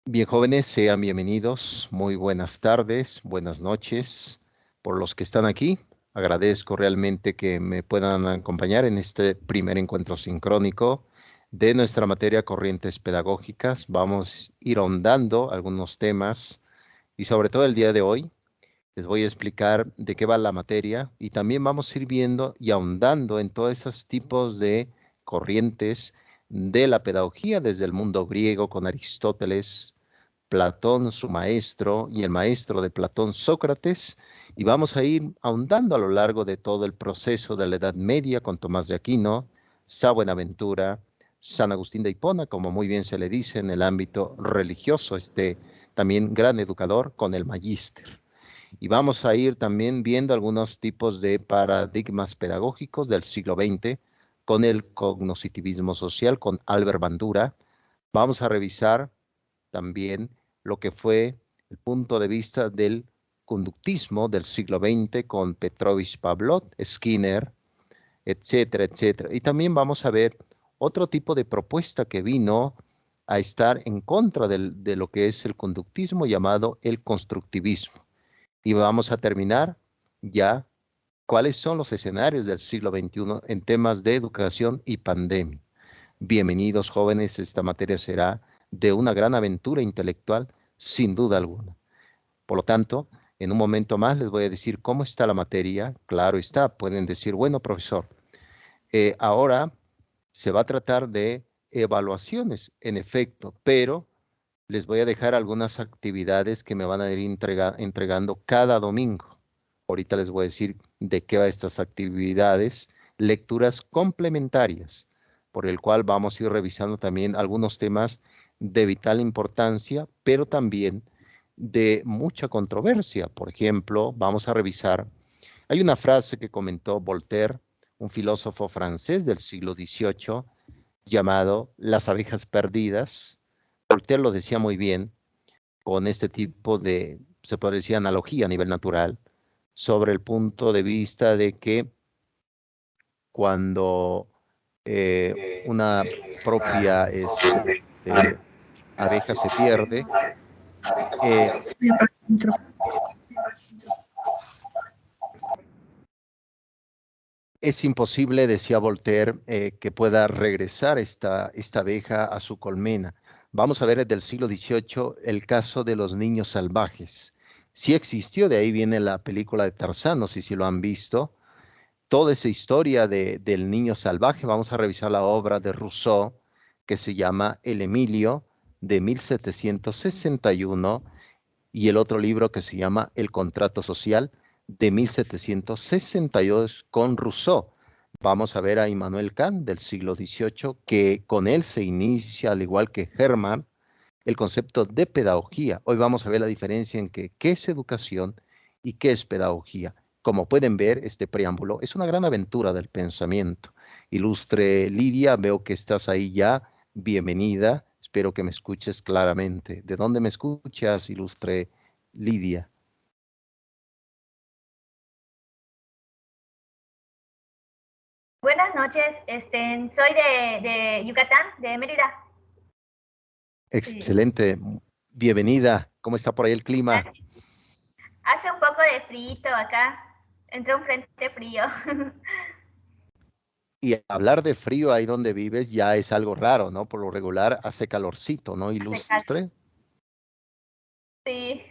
Bien, jóvenes, sean bienvenidos. Muy buenas tardes, buenas noches. Por los que están aquí, agradezco realmente que me puedan acompañar en este primer encuentro sincrónico de nuestra materia Corrientes Pedagógicas. Vamos a ir ahondando algunos temas y sobre todo el día de hoy les voy a explicar de qué va la materia y también vamos a ir viendo y ahondando en todos esos tipos de corrientes de la pedagogía desde el mundo griego con Aristóteles, Platón, su maestro, y el maestro de Platón, Sócrates, y vamos a ir ahondando a lo largo de todo el proceso de la Edad Media con Tomás de Aquino, Sá Buenaventura, San Agustín de Hipona, como muy bien se le dice en el ámbito religioso, este también gran educador con el Magíster. Y vamos a ir también viendo algunos tipos de paradigmas pedagógicos del siglo XX con el cognoscitivismo social, con Albert Bandura. Vamos a revisar también lo que fue el punto de vista del conductismo del siglo XX con Petrovich Pavlov, Skinner, etcétera, etcétera. Y también vamos a ver otro tipo de propuesta que vino a estar en contra de lo que es el conductismo llamado el constructivismo. Y vamos a terminar ya cuáles son los escenarios del siglo XXI en temas de educación y pandemia. Bienvenidos jóvenes, esta materia será de una gran aventura intelectual, sin duda alguna. Por lo tanto, en un momento más les voy a decir cómo está la materia. Claro está, pueden decir, bueno, profesor, ahora se va a tratar de evaluaciones, en efecto, pero les voy a dejar algunas actividades que me van a ir entregando cada domingo. Ahorita les voy a decir de qué va estas actividades, lecturas complementarias, por el cual vamos a ir revisando también algunos temas de vital importancia, pero también de mucha controversia. Por ejemplo, vamos a revisar, hay una frase que comentó Voltaire, un filósofo francés del siglo XVIII, llamado Las abejas perdidas. Voltaire lo decía muy bien con este tipo de, se podría decir, analogía a nivel natural, sobre el punto de vista de que cuando una propia abeja se pierde, eh, es imposible, decía Voltaire, que pueda regresar esta abeja a su colmena. Vamos a ver desde el siglo XVIII el caso de los niños salvajes. Sí existió, de ahí viene la película de Tarzán, no sé si lo han visto. Toda esa historia del niño salvaje, vamos a revisar la obra de Rousseau, que se llama El Emilio, de 1761, y el otro libro que se llama El Contrato Social, de 1762, con Rousseau. Vamos a ver a Immanuel Kant del siglo XVIII, que con él se inicia, al igual que Hermann, el concepto de pedagogía. Hoy vamos a ver la diferencia en qué es educación y qué es pedagogía. Como pueden ver, este preámbulo es una gran aventura del pensamiento. Ilustre Lidia, veo que estás ahí ya. Bienvenida. Espero que me escuches claramente. ¿De dónde me escuchas, ilustre Lidia? Buenas noches, soy de Yucatán, de Mérida. Sí. Excelente. Bienvenida. ¿Cómo está por ahí el clima? Hace un poco de frío acá, entró un frente frío. Y hablar de frío ahí donde vives ya es algo raro, ¿no? Por lo regular hace calorcito, ¿no, Hace calor. ilustre? Sí.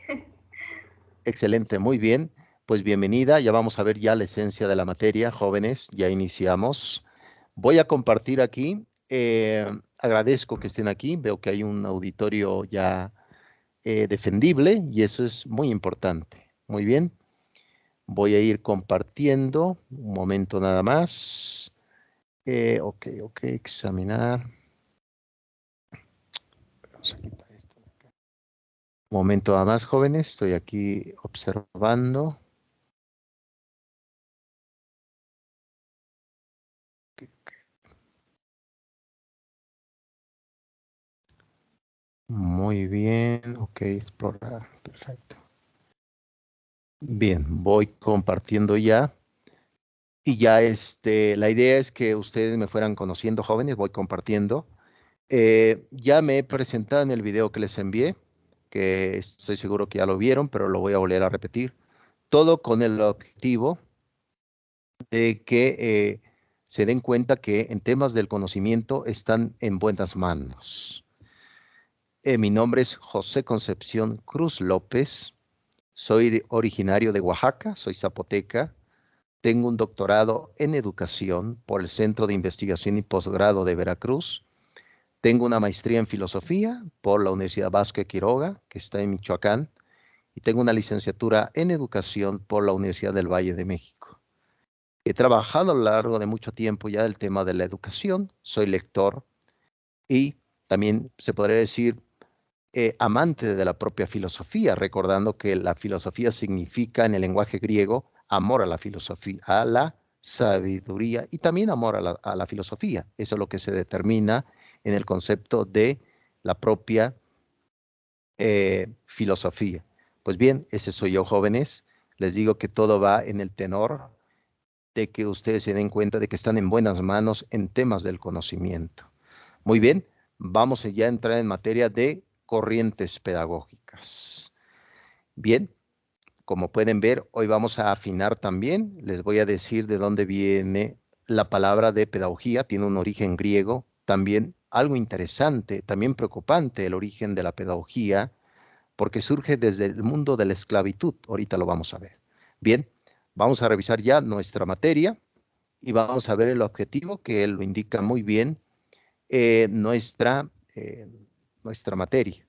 Excelente, muy bien. Pues bienvenida, ya vamos a ver ya la esencia de la materia, jóvenes, ya iniciamos. Voy a compartir aquí, agradezco que estén aquí, veo que hay un auditorio ya defendible y eso es muy importante. Muy bien, voy a ir compartiendo, un momento nada más. Ok, examinar. Vamos a quitar esto de acá. Un momento nada más, jóvenes, estoy aquí observando. Muy bien, ok, explorar, perfecto. Bien, voy compartiendo ya. Y ya la idea es que ustedes me fueran conociendo, jóvenes, voy compartiendo. Ya me he presentado en el video que les envié. que estoy seguro que ya lo vieron, pero lo voy a volver a repetir. Todo con el objetivo de que se den cuenta que en temas del conocimiento están en buenas manos. Mi nombre es José Concepción Cruz López. Soy originario de Oaxaca, soy zapoteca. Tengo un doctorado en educación por el Centro de Investigación y Posgrado de Veracruz. Tengo una maestría en filosofía por la Universidad Vasco de Quiroga, que está en Michoacán. Y tengo una licenciatura en educación por la Universidad del Valle de México. He trabajado a lo largo de mucho tiempo ya el tema de la educación. Soy lector y también se podría decir amante de la propia filosofía, recordando que la filosofía significa en el lenguaje griego amor a la filosofía, a la sabiduría y también amor a la filosofía. Eso es lo que se determina en el concepto de la propia filosofía. Pues bien, ese soy yo, jóvenes. Les digo que todo va en el tenor de que ustedes se den cuenta de que están en buenas manos en temas del conocimiento. Muy bien, vamos ya a entrar en materia de corrientes pedagógicas. Bien, como pueden ver, hoy vamos a afinar también. Les voy a decir de dónde viene la palabra de pedagogía. Tiene un origen griego. También algo interesante, también preocupante el origen de la pedagogía, porque surge desde el mundo de la esclavitud. Ahorita lo vamos a ver. Bien, vamos a revisar ya nuestra materia y vamos a ver el objetivo, que él lo indica muy bien, nuestra materia.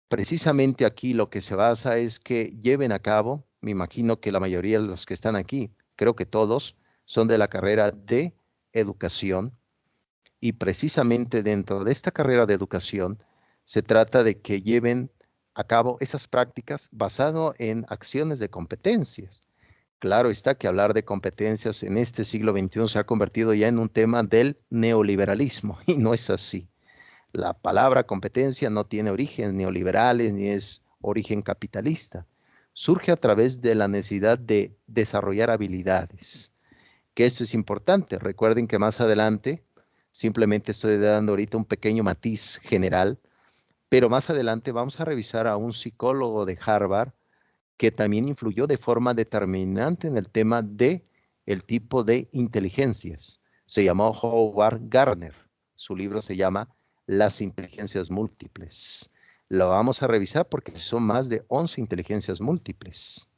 Precisamente aquí lo que se basa es que lleven a cabo, me imagino que la mayoría de los que están aquí, creo que todos, son de la carrera de educación, y precisamente dentro de esta carrera de educación se trata de que lleven a cabo esas prácticas basado en acciones de competencias. Claro está que hablar de competencias en este siglo XXI se ha convertido ya en un tema del neoliberalismo, y no es así. La palabra competencia no tiene orígenes neoliberales ni es origen capitalista. Surge a través de la necesidad de desarrollar habilidades, que esto es importante. Recuerden que más adelante, simplemente estoy dando ahorita un pequeño matiz general, pero más adelante vamos a revisar a un psicólogo de Harvard que también influyó de forma determinante en el tema de el tipo de inteligencias. Se llamó Howard Gardner. Su libro se llama Las inteligencias múltiples. Lo vamos a revisar porque son más de 11 inteligencias múltiples.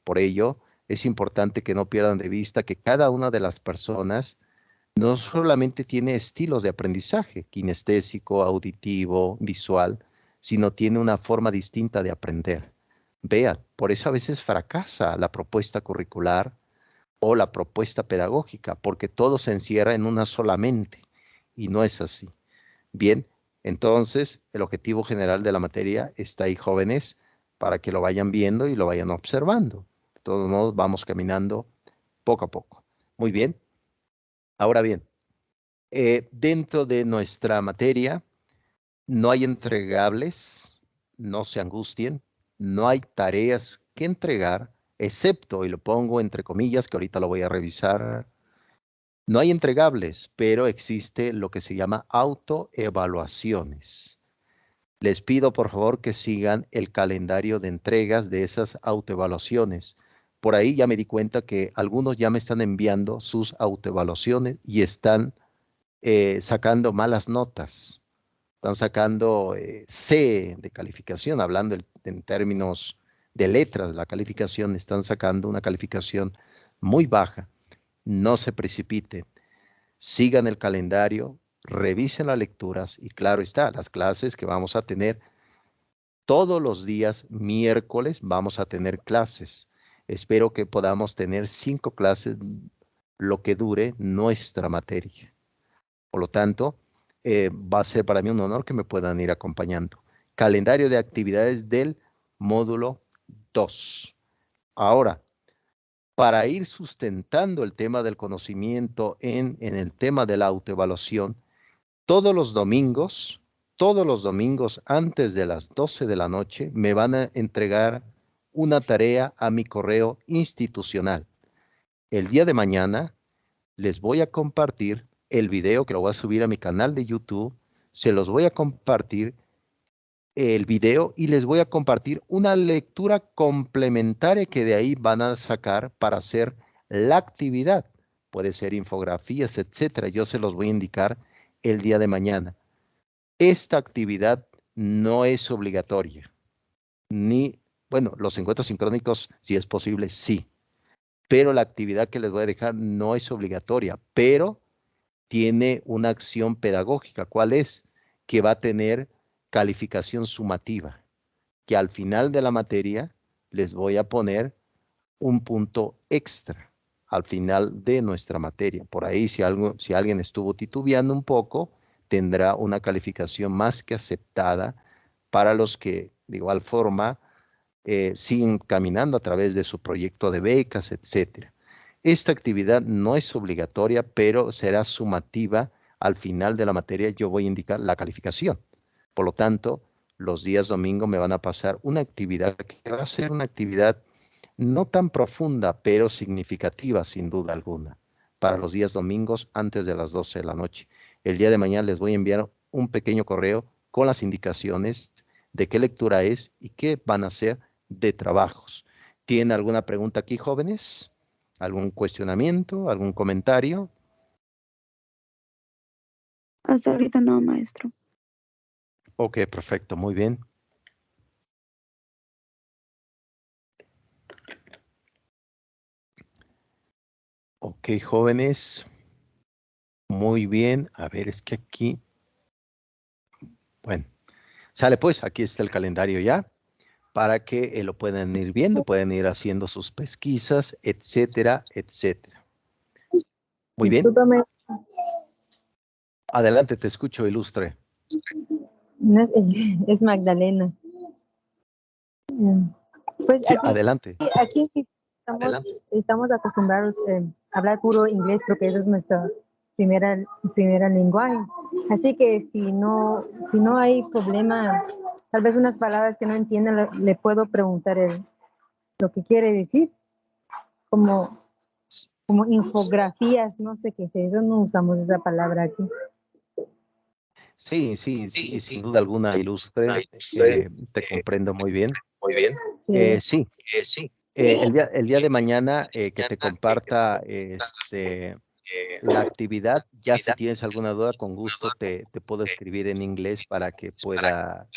Por ello, es importante que no pierdan de vista que cada una de las personas no solamente tiene estilos de aprendizaje, kinestésico, auditivo, visual, sino tiene una forma distinta de aprender. Vean, por eso a veces fracasa la propuesta curricular o la propuesta pedagógica, porque todo se encierra en una sola mente, y no es así. Bien, entonces el objetivo general de la materia está ahí, jóvenes, para que lo vayan viendo y lo vayan observando. De todos modos, vamos caminando poco a poco. Muy bien. Ahora bien, dentro de nuestra materia no hay entregables, no se angustien, no hay tareas que entregar, excepto, y lo pongo entre comillas, que ahorita lo voy a revisar, no hay entregables, pero existe lo que se llama autoevaluaciones. Les pido por favor que sigan el calendario de entregas de esas autoevaluaciones. Por ahí ya me di cuenta que algunos ya me están enviando sus autoevaluaciones y están sacando malas notas. Están sacando C de calificación, hablando en términos de letras de la calificación, están sacando una calificación muy baja. No se precipiten, sigan el calendario, revisen las lecturas y claro está, las clases que vamos a tener todos los días, miércoles, vamos a tener clases. Espero que podamos tener 5 clases, lo que dure nuestra materia. Por lo tanto, va a ser para mí un honor que me puedan ir acompañando. Calendario de actividades del módulo 2. Ahora, para ir sustentando el tema del conocimiento en el tema de la autoevaluación, todos los domingos antes de las 12 de la noche, me van a entregar una tarea a mi correo institucional. El día de mañana les voy a compartir el video que lo voy a subir a mi canal de YouTube. Se los voy a compartir el video y les voy a compartir una lectura complementaria que de ahí van a sacar para hacer la actividad. Puede ser infografías, etcétera. Yo se los voy a indicar el día de mañana. Esta actividad no es obligatoria, ni, bueno, los encuentros sincrónicos, si es posible, sí, pero la actividad que les voy a dejar no es obligatoria, pero tiene una acción pedagógica. ¿Cuál es? Que va a tener calificación sumativa, que al final de la materia les voy a poner un punto extra al final de nuestra materia. Por ahí, si alguien estuvo titubeando un poco, tendrá una calificación más que aceptada para los que de igual forma siguen caminando a través de su proyecto de becas, etcétera. Esta actividad no es obligatoria, pero será sumativa. Al final de la materia yo voy a indicar la calificación. Por lo tanto, los días domingo me van a pasar una actividad que va a ser una actividad no tan profunda, pero significativa sin duda alguna, para los días domingos antes de las 12 de la noche. El día de mañana les voy a enviar un pequeño correo con las indicaciones de qué lectura es y qué van a hacer de trabajos. ¿Tienen alguna pregunta aquí, jóvenes? ¿Algún cuestionamiento? ¿Algún comentario? Hasta ahorita no, maestro. Ok, perfecto, muy bien. Ok, jóvenes. Muy bien. A ver, es que aquí... Bueno, sale pues, aquí está el calendario ya, para que lo puedan ir viendo, pueden ir haciendo sus pesquisas, etcétera, etcétera. Muy bien. Discúlpame, Adelante, te escucho, ilustre. no es Magdalena. Pues Sí, adelante. aquí estamos acostumbrados a hablar puro inglés porque esa es nuestra primera lenguaje. Así que si no hay problema, tal vez unas palabras que no entienda, le puedo preguntar lo que quiere decir, como infografías, no sé qué es eso, no usamos esa palabra aquí. Sí, sin duda alguna, ilustre. Te comprendo muy bien. Sí. Sí. El día de mañana que te comparta la actividad, ya si tienes alguna duda, con gusto te puedo escribir en inglés para que pueda,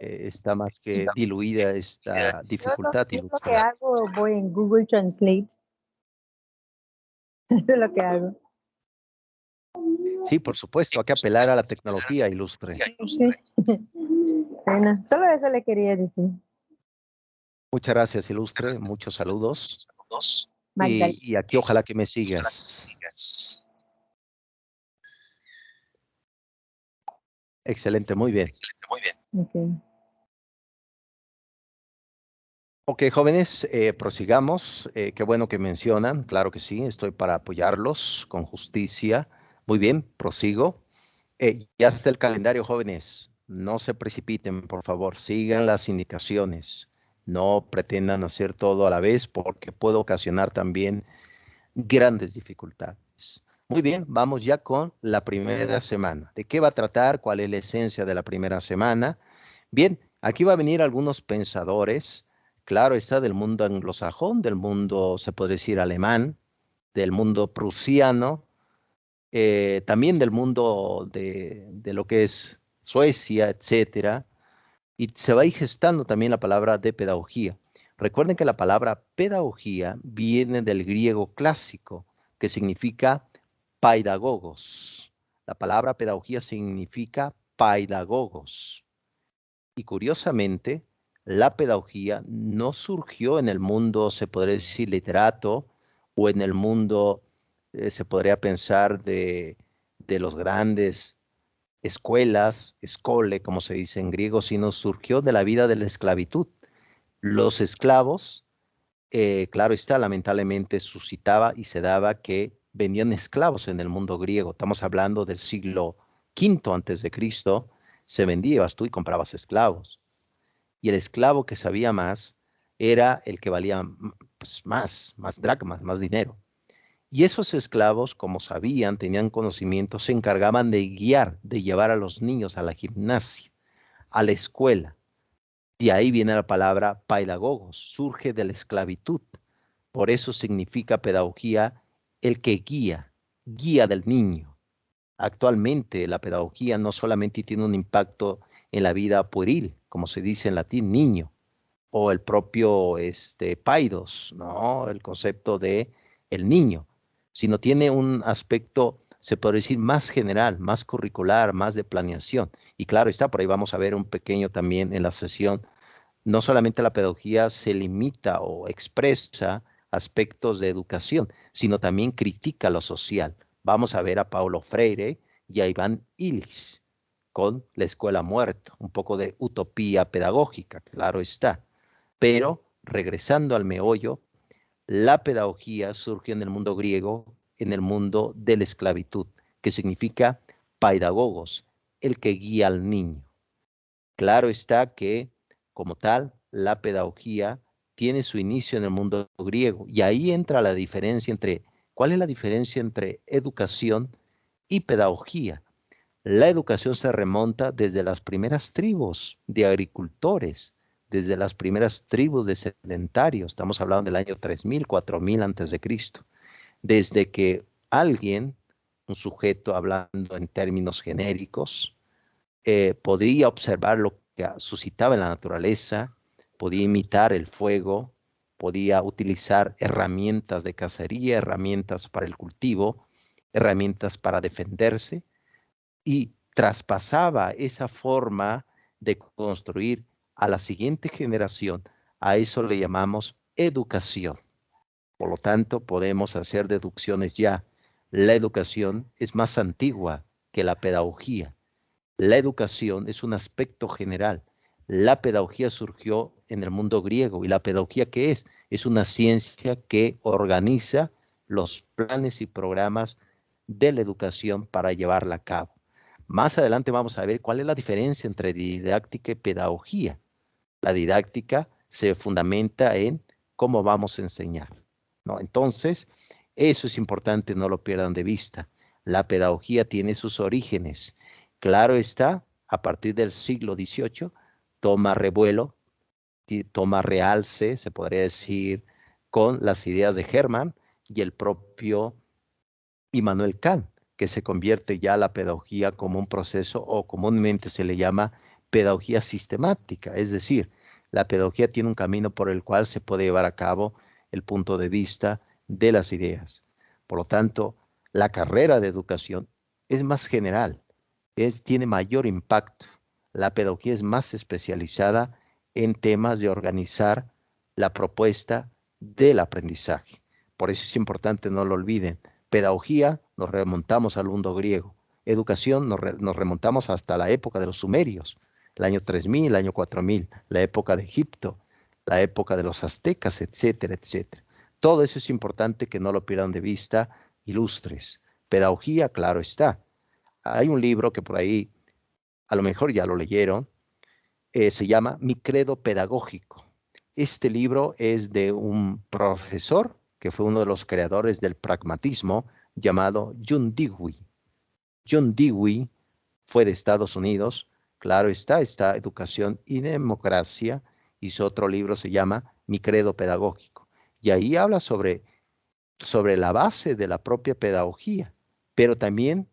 está más que diluida esta dificultad, Yo lo que ilustre. hago, voy en Google Translate. Eso es lo que hago. Sí, por supuesto, hay que apelar a la tecnología, ilustre. Sí. Bueno, solo eso le quería decir. Muchas gracias, ilustre. Muchos saludos. Magdalena. Y aquí ojalá que me sigas. Excelente, muy bien. Okay. Ok, jóvenes, prosigamos. Qué bueno que mencionan. Claro que sí, estoy para apoyarlos con justicia. Muy bien, prosigo. Ya está el calendario, jóvenes. No se precipiten, por favor. Sigan las indicaciones. No pretendan hacer todo a la vez porque puede ocasionar también grandes dificultades. Muy bien, vamos ya con la primera semana. ¿De qué va a tratar? ¿Cuál es la esencia de la primera semana? Bien, aquí va a venir algunos pensadores. Claro, está del mundo anglosajón, del mundo, se podría decir, alemán, del mundo prusiano, también del mundo de lo que es Suecia, etcétera. Y se va a ir gestando también la palabra de pedagogía. Recuerden que la palabra pedagogía viene del griego clásico, que significa paidagogos. La palabra pedagogía significa paidagogos. Y curiosamente, la pedagogía no surgió en el mundo, se podría decir, literato, o en el mundo, se podría pensar, de los grandes escuelas, escole, como se dice en griego, sino surgió de la vida de la esclavitud. Los esclavos, claro está, lamentablemente suscitaba y se daba que vendían esclavos en el mundo griego. Estamos hablando del siglo V antes de Cristo. Se vendía, ibas tú y comprabas esclavos. Y el esclavo que sabía más era el que valía pues, más dracmas, más dinero. Y esos esclavos, como sabían, tenían conocimiento, se encargaban de guiar, de llevar a los niños a la gimnasia. a la escuela. Y ahí viene la palabra pedagogos, surge de la esclavitud. Por eso significa pedagogía el que guía del niño. Actualmente la pedagogía no solamente tiene un impacto en la vida pueril, como se dice en latín, niño, o el propio paidos, ¿no? El concepto de el niño, sino tiene un aspecto, se puede decir, más general, más curricular, más de planeación. Y claro está, por ahí vamos a ver un pequeño también en la sesión. No solamente la pedagogía se limita o expresa aspectos de educación, sino también critica lo social. Vamos a ver a Paulo Freire y a Iván Illich con la escuela muerta, un poco de utopía pedagógica, claro está. Pero regresando al meollo, la pedagogía surgió en el mundo griego, en el mundo de la esclavitud, que significa pedagogos, el que guía al niño. Claro está que, como tal, la pedagogía tiene su inicio en el mundo griego y ahí entra la diferencia entre, ¿cuál es la diferencia entre educación y pedagogía? La educación se remonta desde las primeras tribus de agricultores, desde las primeras tribus de sedentarios, estamos hablando del año 3000, 4000 antes de Cristo, desde que alguien, un sujeto hablando en términos genéricos, podía observar lo que suscitaba en la naturaleza, podía imitar el fuego, podía utilizar herramientas de cacería, herramientas para el cultivo, herramientas para defenderse, y traspasaba esa forma de construir a la siguiente generación. A eso le llamamos educación. Por lo tanto, podemos hacer deducciones ya. La educación es más antigua que la pedagogía. La educación es un aspecto general. La pedagogía surgió en el mundo griego. ¿Y la pedagogía qué es? Es una ciencia que organiza los planes y programas de la educación para llevarla a cabo. Más adelante vamos a ver cuál es la diferencia entre didáctica y pedagogía. La didáctica se fundamenta en cómo vamos a enseñar, ¿no? Entonces, eso es importante, no lo pierdan de vista. La pedagogía tiene sus orígenes. Claro está, a partir del siglo XVIII, toma revuelo, toma realce, se podría decir, con las ideas de Hermann y el propio Immanuel Kant, que se convierte ya la pedagogía como un proceso o comúnmente se le llama pedagogía sistemática, es decir, la pedagogía tiene un camino por el cual se puede llevar a cabo el punto de vista de las ideas. Por lo tanto, la carrera de educación es más general, tiene mayor impacto. La pedagogía es más especializada en temas de organizar la propuesta del aprendizaje. Por eso es importante, no lo olviden. Pedagogía, nos remontamos al mundo griego. Educación, nos remontamos hasta la época de los sumerios, el año 3000, el año 4000, la época de Egipto, la época de los aztecas, etcétera, etcétera. Todo eso es importante que no lo pierdan de vista, ilustres. Pedagogía, claro está. Hay un libro que por ahí, a lo mejor ya lo leyeron, se llama Mi Credo Pedagógico. Este libro es de un profesor que fue uno de los creadores del pragmatismo llamado John Dewey. John Dewey fue de Estados Unidos, claro está Educación y Democracia, hizo otro libro, se llama Mi Credo Pedagógico, y ahí habla sobre la base de la propia pedagogía, pero también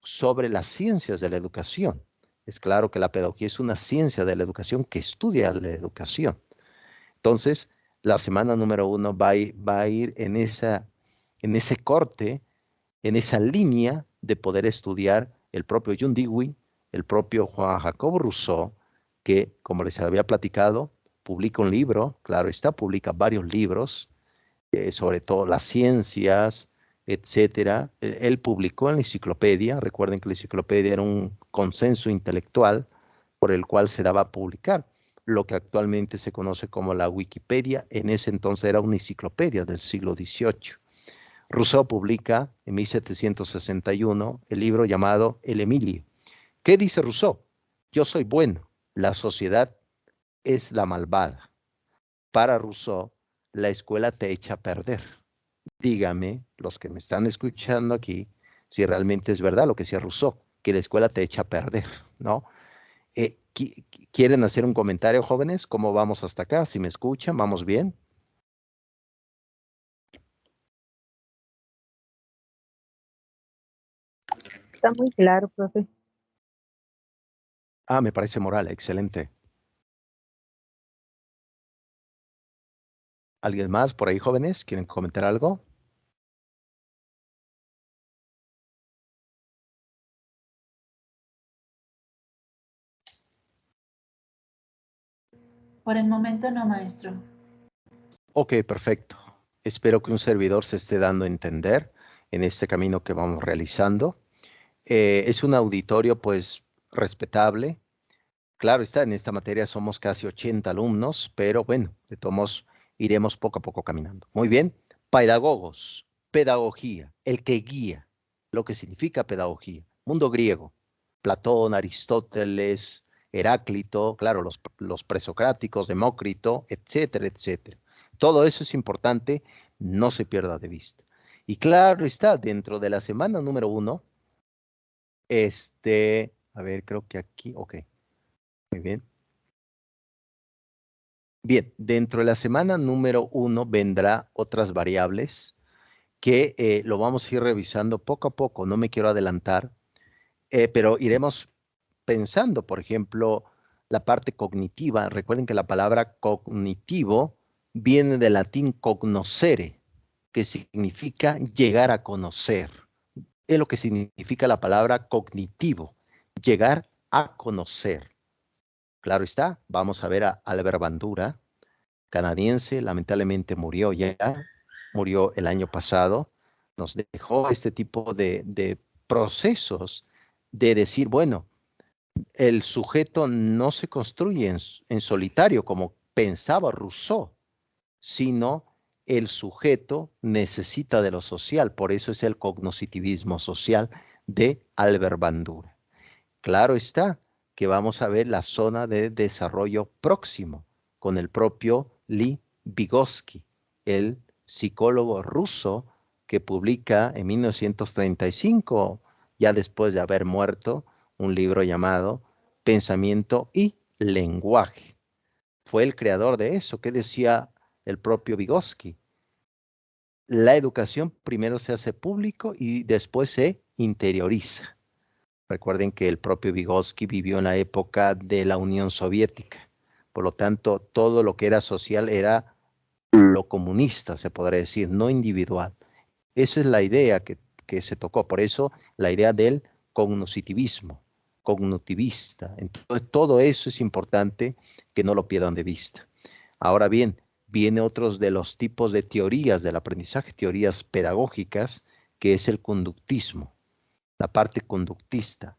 sobre las ciencias de la educación. Es claro que la pedagogía es una ciencia de la educación que estudia la educación. Entonces, la semana número 1 va a ir en ese corte, en esa línea de poder estudiar el propio John Dewey, el propio Juan Jacobo Rousseau, que, como les había platicado, publica un libro, claro está, publica varios libros, sobre todo las ciencias, etcétera. Él publicó en la enciclopedia, recuerden que la enciclopedia era un consenso intelectual por el cual se daba a publicar. Lo que actualmente se conoce como la Wikipedia, en ese entonces era una enciclopedia del siglo XVIII. Rousseau publica en 1761 el libro llamado El Emilio. ¿Qué dice Rousseau? Yo soy bueno, la sociedad es la malvada. Para Rousseau, la escuela te echa a perder. Dígame, los que me están escuchando aquí, si realmente es verdad lo que decía Rousseau, que la escuela te echa a perder, ¿no? ¿Quieren hacer un comentario, jóvenes? ¿Cómo vamos hasta acá? Si me escuchan, ¿vamos bien? Está muy claro, profe. Ah, me parece moral, excelente. ¿Alguien más por ahí, jóvenes? ¿Quieren comentar algo? Por el momento no, maestro. Ok, perfecto. Espero que un servidor se esté dando a entender en este camino que vamos realizando. Es un auditorio, pues, respetable. Claro está, en esta materia somos casi 80 alumnos, pero bueno, de todos modos iremos poco a poco caminando. Muy bien, pedagogos, pedagogía, el que guía, lo que significa pedagogía. Mundo griego, Platón, Aristóteles, Heráclito, claro, los presocráticos, Demócrito, etcétera, etcétera. Todo eso es importante, no se pierda de vista. Y claro está, dentro de la semana número 1, a ver, creo que aquí, ok, muy bien. Bien, dentro de la semana número 1 vendrá otras variables que lo vamos a ir revisando poco a poco, no me quiero adelantar, pero iremos pensando, por ejemplo, la parte cognitiva. Recuerden que la palabra cognitivo viene del latín cognoscere, que significa llegar a conocer. Es lo que significa la palabra cognitivo, llegar a conocer. Claro está, vamos a ver a Albert Bandura, canadiense, lamentablemente murió el año pasado, nos dejó este tipo de procesos de decir, bueno, el sujeto no se construye en solitario como pensaba Rousseau, sino el sujeto necesita de lo social, por eso es el cognoscitivismo social de Albert Bandura. Claro está que vamos a ver la zona de desarrollo próximo con el propio Lee Vygotsky, el psicólogo ruso que publica en 1935, ya después de haber muerto, un libro llamado Pensamiento y Lenguaje. Fue el creador de eso. ¿Qué decía el propio Vygotsky? La educación primero se hace público y después se interioriza. Recuerden que el propio Vygotsky vivió en la época de la Unión Soviética. Por lo tanto, todo lo que era social era lo comunista, se podría decir, no individual. Esa es la idea que se tocó. Por eso, la idea del cognoscitivismo, cognitivista. Entonces, todo eso es importante que no lo pierdan de vista. Ahora bien, viene otros de los tipos de teorías del aprendizaje, teorías pedagógicas, que es el conductismo, la parte conductista.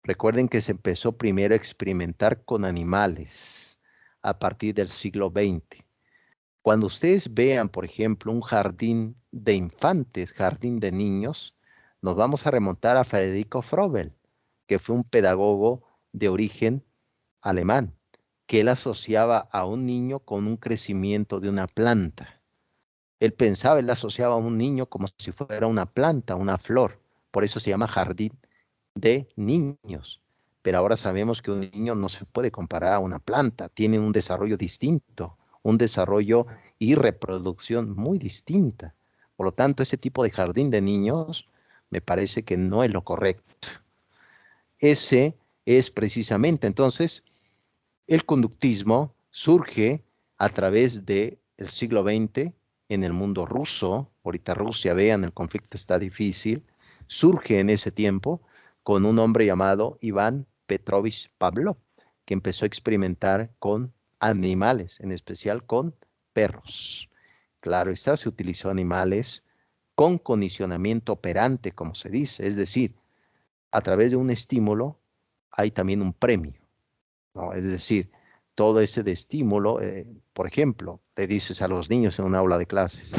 Recuerden que se empezó primero a experimentar con animales a partir del siglo XX. Cuando ustedes vean, por ejemplo, un jardín de infantes, jardín de niños, nos vamos a remontar a Federico Froebel, que fue un pedagogo de origen alemán, que él asociaba a un niño con un crecimiento de una planta. Él asociaba a un niño como si fuera una planta, una flor. Por eso se llama jardín de niños. Pero ahora sabemos que un niño no se puede comparar a una planta, tiene un desarrollo distinto, un desarrollo y reproducción muy distinta. Por lo tanto, ese tipo de jardín de niños me parece que no es lo correcto. Ese es precisamente, entonces, el conductismo surge a través del siglo XX en el mundo ruso. Ahorita Rusia, vean, el conflicto está difícil. Surge en ese tiempo con un hombre llamado Iván Petrovich Pavlov, que empezó a experimentar con animales, en especial con perros. Claro está, se utilizó animales con condicionamiento operante, como se dice, es decir, a través de un estímulo hay también un premio, ¿no? Es decir, todo ese de estímulo, por ejemplo, le dices a los niños en un aula de clases,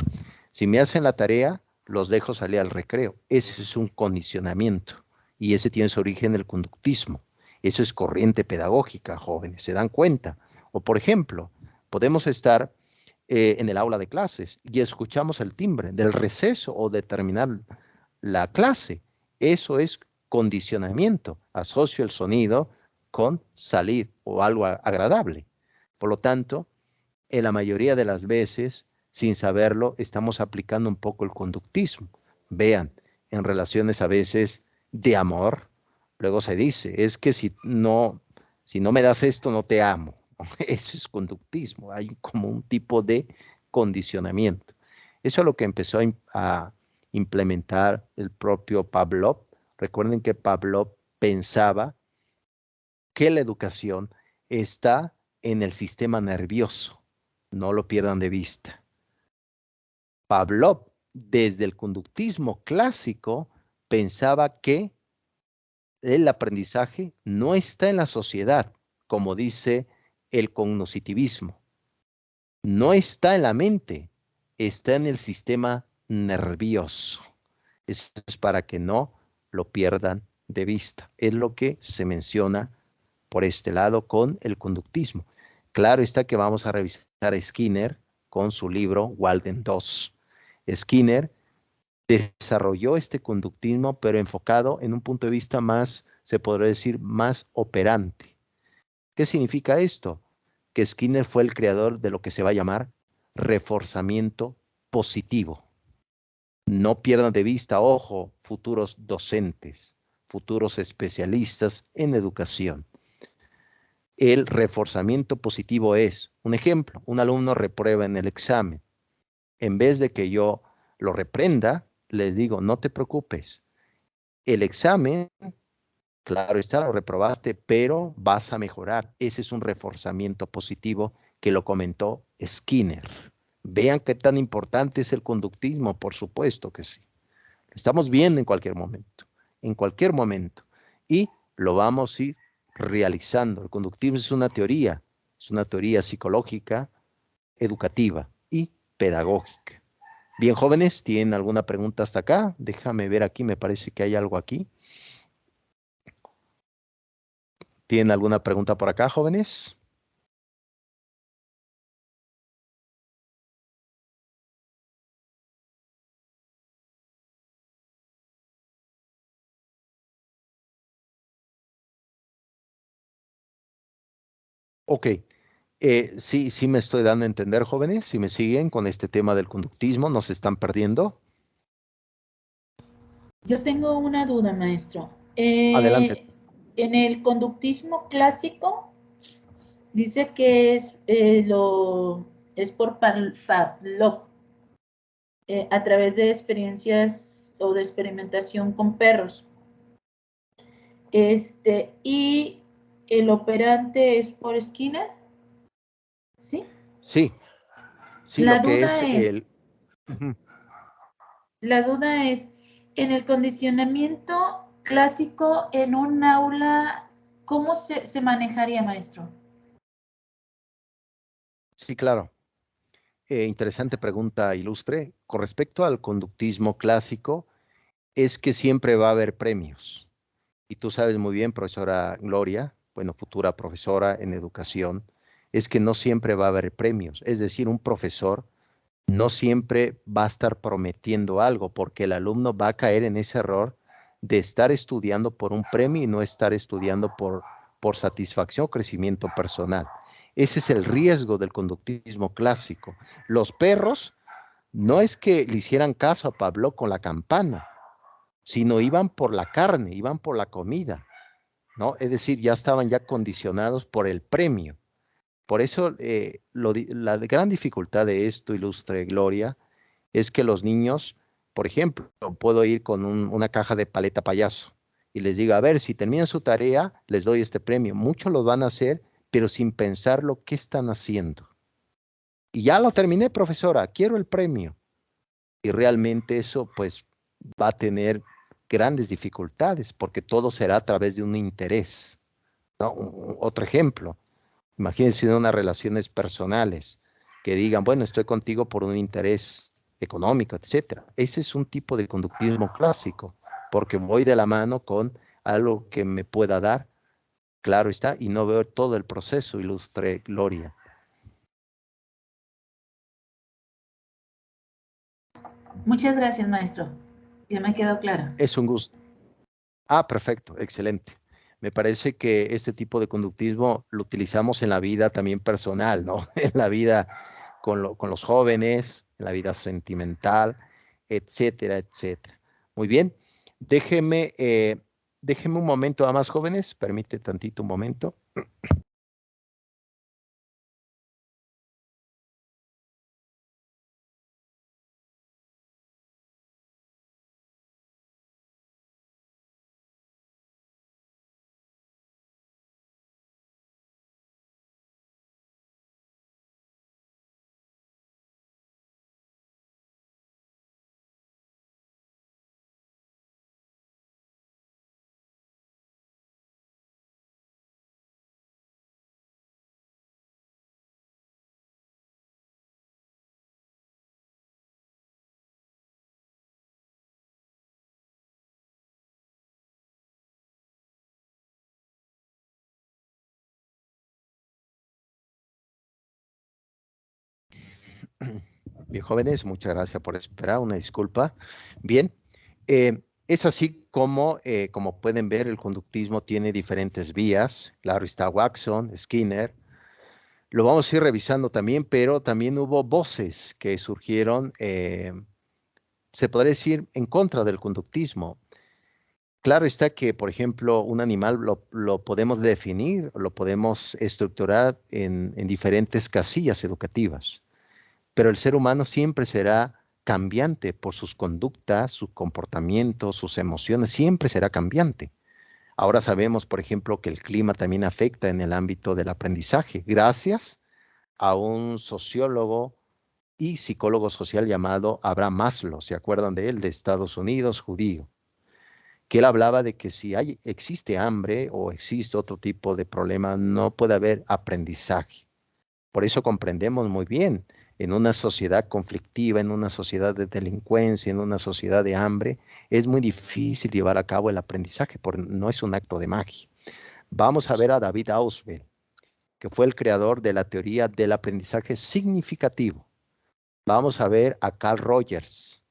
si me hacen la tarea, los dejo salir al recreo. Ese es un condicionamiento y ese tiene su origen en el conductismo. Eso es corriente pedagógica, jóvenes, ¿se dan cuenta? O por ejemplo, podemos estar en el aula de clases y escuchamos el timbre del receso o de terminar la clase. Eso es condicionamiento. Asocio el sonido con salir o algo agradable. Por lo tanto, en la mayoría de las veces, sin saberlo, estamos aplicando un poco el conductismo. Vean, en relaciones a veces de amor, luego se dice, es que si no me das esto, no te amo. Eso es conductismo, hay como un tipo de condicionamiento. Eso es lo que empezó a implementar el propio Pavlov. Recuerden que Pavlov pensaba que la educación está en el sistema nervioso. No lo pierdan de vista. Pavlov, desde el conductismo clásico, pensaba que el aprendizaje no está en la sociedad, como dice el cognitivismo. No está en la mente, está en el sistema nervioso. Eso es para que no lo pierdan de vista. Es lo que se menciona por este lado con el conductismo. Claro está que vamos a revisar a Skinner con su libro Walden 2. Skinner desarrolló este conductismo, pero enfocado en un punto de vista más, se podría decir, más operante. ¿Qué significa esto? Que Skinner fue el creador de lo que se va a llamar reforzamiento positivo. No pierdan de vista, ojo, futuros docentes, futuros especialistas en educación. El reforzamiento positivo es, un ejemplo, un alumno reprueba en el examen. En vez de que yo lo reprenda, les digo, no te preocupes. El examen, claro está, lo reprobaste, pero vas a mejorar. Ese es un reforzamiento positivo que lo comentó Skinner. Vean qué tan importante es el conductismo, por supuesto que sí. Lo estamos viendo en cualquier momento, y lo vamos a ir realizando. El conductismo es una teoría psicológica, educativa y pedagógica. Bien, jóvenes, ¿tienen alguna pregunta hasta acá? Déjame ver aquí, me parece que hay algo aquí. ¿Tienen alguna pregunta por acá, jóvenes? Ok, sí me estoy dando a entender, jóvenes. Si me siguen con este tema del conductismo, ¿no se están perdiendo? Yo tengo una duda, maestro. Adelante. En el conductismo clásico dice que es por Pavlov, a través de experiencias o de experimentación con perros. Y el operante es por Skinner, ¿sí? Sí, La lo que es duda es, el... Ujú. La duda es, en el condicionamiento clásico, en un aula, ¿cómo se manejaría, maestro? Sí, claro. Interesante pregunta, Ilustre. Con respecto al conductismo clásico, es que siempre va a haber premios. Y tú sabes muy bien, profesora Gloria, bueno, futura profesora en educación, es que no siempre va a haber premios. Es decir, un profesor no siempre va a estar prometiendo algo, porque el alumno va a caer en ese error de estar estudiando por un premio y no estar estudiando por satisfacción o crecimiento personal. Ese es el riesgo del conductismo clásico. Los perros no es que le hicieran caso a Pablo con la campana, sino iban por la carne, iban por la comida, ¿no? Es decir, ya estaban ya condicionados por el premio. Por eso la gran dificultad de esto, Ilustre Gloria, es que los niños, por ejemplo, puedo ir con una caja de paleta payaso y les digo, a ver, si terminan su tarea, les doy este premio. Muchos lo van a hacer, pero sin pensar lo que están haciendo. Y ya lo terminé, profesora, quiero el premio. Y realmente eso, pues, va a tener grandes dificultades, porque todo será a través de un interés, ¿no? Otro ejemplo, imagínense en unas relaciones personales que digan, bueno, estoy contigo por un interés económico, etcétera. Ese es un tipo de conductismo clásico, porque voy de la mano con algo que me pueda dar, claro está, y no veo todo el proceso, Ilustre Gloria. Muchas gracias, maestro. Ya me quedó claro. Es un gusto. Ah, perfecto, excelente. Me parece que este tipo de conductismo lo utilizamos en la vida también personal, ¿no? En la vida con los jóvenes, en la vida sentimental, etcétera, etcétera. Muy bien. Déjeme un momento a más jóvenes. Permite tantito un momento. Bien, jóvenes, muchas gracias por esperar. Una disculpa. Bien, es así como pueden ver, el conductismo tiene diferentes vías. Claro está, Watson, Skinner. Lo vamos a ir revisando también, pero también hubo voces que surgieron, se podría decir, en contra del conductismo. Claro está que, por ejemplo, un animal lo podemos definir, lo podemos estructurar en diferentes casillas educativas, pero el ser humano siempre será cambiante por sus conductas, su comportamiento, sus emociones, siempre será cambiante. Ahora sabemos, por ejemplo, que el clima también afecta en el ámbito del aprendizaje, gracias a un sociólogo y psicólogo social llamado Abraham Maslow. ¿Se acuerdan de él? De Estados Unidos, judío. Que él hablaba de que si existe hambre o existe otro tipo de problema, no puede haber aprendizaje. Por eso comprendemos muy bien, en una sociedad conflictiva, en una sociedad de delincuencia, en una sociedad de hambre, es muy difícil llevar a cabo el aprendizaje, porque no es un acto de magia. Vamos a ver a David Ausubel, que fue el creador de la teoría del aprendizaje significativo. Vamos a ver a Carl Rogers,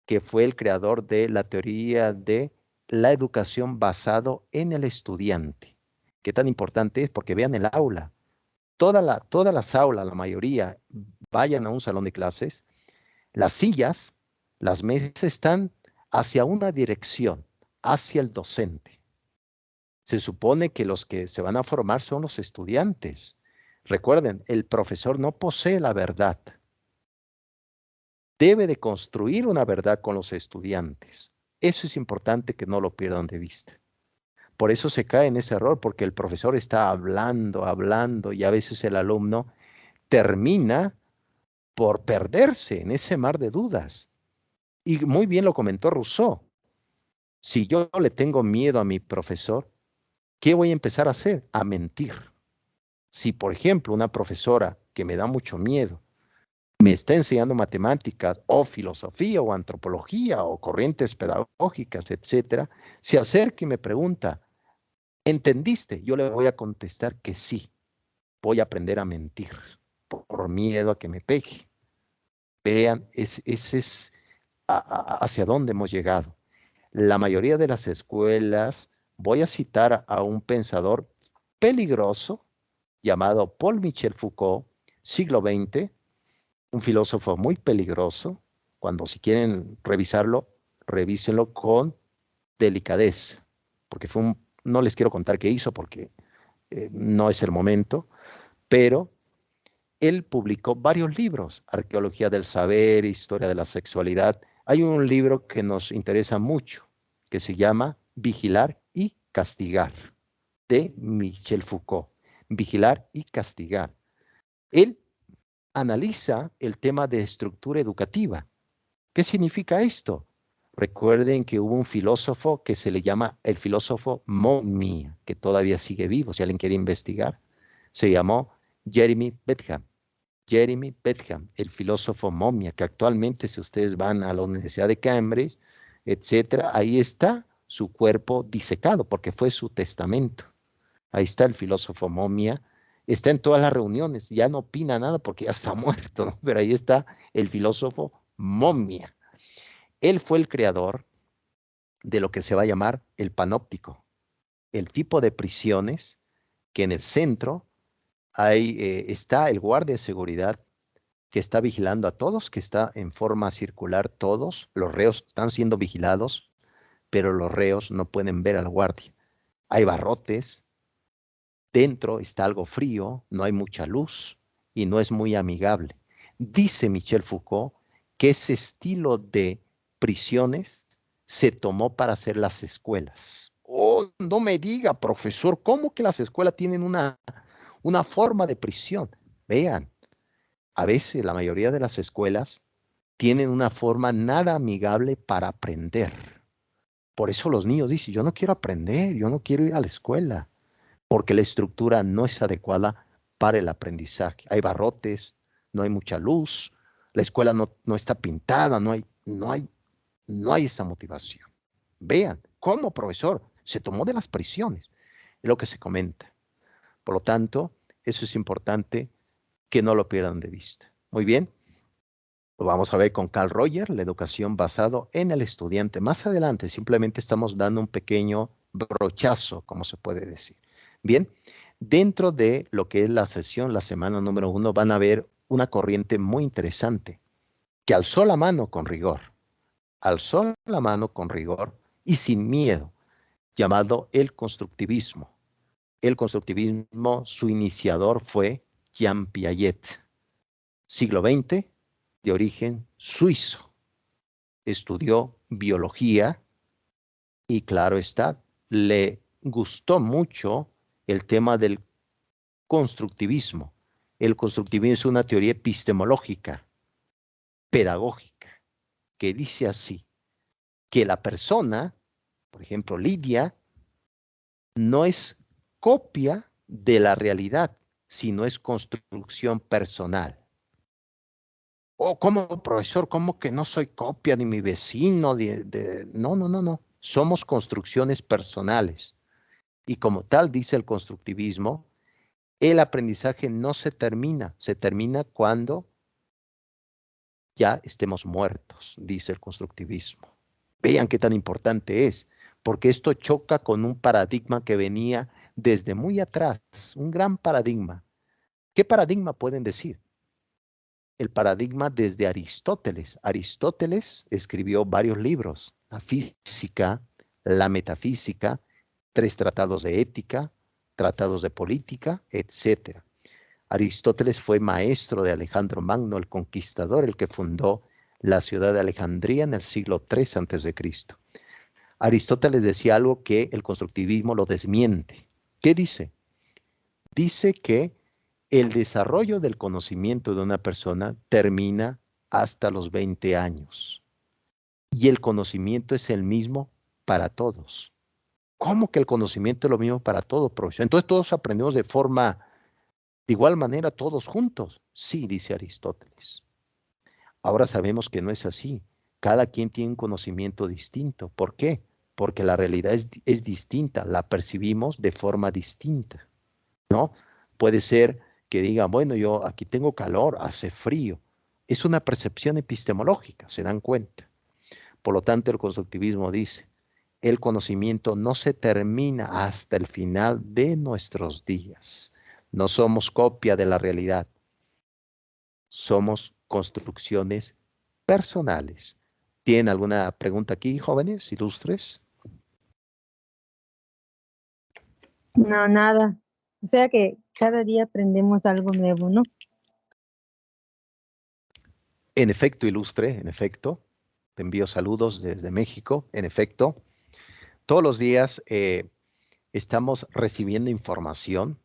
que fue el creador de la teoría de la educación basado en el estudiante. ¿Qué tan importante es? Porque vean el aula. Todas las aulas, la mayoría, vayan a un salón de clases, las sillas, las mesas están hacia una dirección, hacia el docente. Se supone que los que se van a formar son los estudiantes. Recuerden, el profesor no posee la verdad. Debe de construir una verdad con los estudiantes. Eso es importante que no lo pierdan de vista. Por eso se cae en ese error, porque el profesor está hablando, y a veces el alumno termina por perderse en ese mar de dudas. Y muy bien lo comentó Rousseau. Si yo le tengo miedo a mi profesor, ¿qué voy a empezar a hacer? A mentir. Si, por ejemplo, una profesora que me da mucho miedo me está enseñando matemáticas o filosofía o antropología o corrientes pedagógicas, etcétera, se acerca y me pregunta, ¿entendiste? Yo le voy a contestar que sí. Voy a aprender a mentir por miedo a que me pegue. Vean, ese es hacia dónde hemos llegado. La mayoría de las escuelas, voy a citar a un pensador peligroso llamado Paul Michel Foucault, siglo XX, un filósofo muy peligroso. Cuando si quieren revisarlo, revísenlo con delicadeza, porque no les quiero contar qué hizo porque no es el momento, pero él publicó varios libros, Arqueología del Saber, Historia de la Sexualidad. Hay un libro que nos interesa mucho, que se llama Vigilar y Castigar, de Michel Foucault. Vigilar y castigar. Él analiza el tema de estructura educativa. ¿Qué significa esto? Recuerden que hubo un filósofo que se le llama el filósofo momia, que todavía sigue vivo, si alguien quiere investigar. Se llamó Jeremy Bentham. Jeremy Bentham, el filósofo momia, que actualmente, si ustedes van a la Universidad de Cambridge, etcétera, ahí está su cuerpo disecado, porque fue su testamento. Ahí está el filósofo momia, está en todas las reuniones, ya no opina nada porque ya está muerto, ¿no? Pero ahí está el filósofo momia. Él fue el creador de lo que se va a llamar el panóptico. el tipo de prisiones que en el centro está el guardia de seguridad que está vigilando a todos, que está en forma circular todos. Los reos están siendo vigilados, pero los reos no pueden ver al guardia. Hay barrotes, dentro está algo frío, no hay mucha luz y no es muy amigable. Dice Michel Foucault que ese estilo de prisiones se tomó para hacer las escuelas. Oh, no me diga, profesor, ¿cómo que las escuelas tienen una forma de prisión? Vean, a veces la mayoría de las escuelas tienen una forma nada amigable para aprender. Por eso los niños dicen, yo no quiero aprender, yo no quiero ir a la escuela, porque la estructura no es adecuada para el aprendizaje. Hay barrotes, no hay mucha luz, la escuela no está pintada, no hay esa motivación. Vean, ¿cómo, profesor? Se tomó de las prisiones, es lo que se comenta. Por lo tanto, eso es importante que no lo pierdan de vista. Muy bien. Lo vamos a ver con Carl Rogers, la educación basada en el estudiante. Más adelante simplemente estamos dando un pequeño brochazo, como se puede decir. Bien, dentro de lo que es la sesión, la semana número 1, van a ver una corriente muy interesante que alzó la mano con rigor y sin miedo, llamado el constructivismo. El constructivismo, su iniciador fue Jean Piaget, siglo XX, de origen suizo. Estudió biología y claro está, le gustó mucho el tema del constructivismo. El constructivismo es una teoría epistemológica, pedagógica, que dice así, que la persona, por ejemplo Lidia, no es copia de la realidad, sino es construcción personal. Oh, ¿cómo, profesor? ¿Cómo que no soy copia de mi vecino? No. Somos construcciones personales. Y como tal, dice el constructivismo, el aprendizaje no se termina cuando ya estemos muertos, dice el constructivismo. Vean qué tan importante es, porque esto choca con un paradigma que venía desde muy atrás, un gran paradigma. ¿Qué paradigma pueden decir? El paradigma desde Aristóteles. Aristóteles escribió varios libros, la física, la metafísica, 3 tratados de ética, tratados de política, etc. Aristóteles fue maestro de Alejandro Magno, el conquistador, el que fundó la ciudad de Alejandría en el siglo III a.C. Aristóteles decía algo que el constructivismo lo desmiente. ¿Qué dice? Dice que el desarrollo del conocimiento de una persona termina hasta los 20 años. Y el conocimiento es el mismo para todos. ¿Cómo que el conocimiento es lo mismo para todos, profesor? Entonces todos aprendemos de igual manera todos juntos. Sí, dice Aristóteles. Ahora sabemos que no es así. Cada quien tiene un conocimiento distinto. ¿Por qué? Porque la realidad es distinta, la percibimos de forma distinta, ¿no? Puede ser que diga, bueno, yo aquí tengo calor, hace frío. Es una percepción epistemológica, ¿se dan cuenta? Por lo tanto, el constructivismo dice, el conocimiento no se termina hasta el final de nuestros días. No somos copia de la realidad. Somos construcciones personales. ¿Tienen alguna pregunta aquí, jóvenes, ilustres? No, nada. O sea que cada día aprendemos algo nuevo, ¿no? En efecto, ilustre, en efecto. Te envío saludos desde México. En efecto, todos los días estamos recibiendo información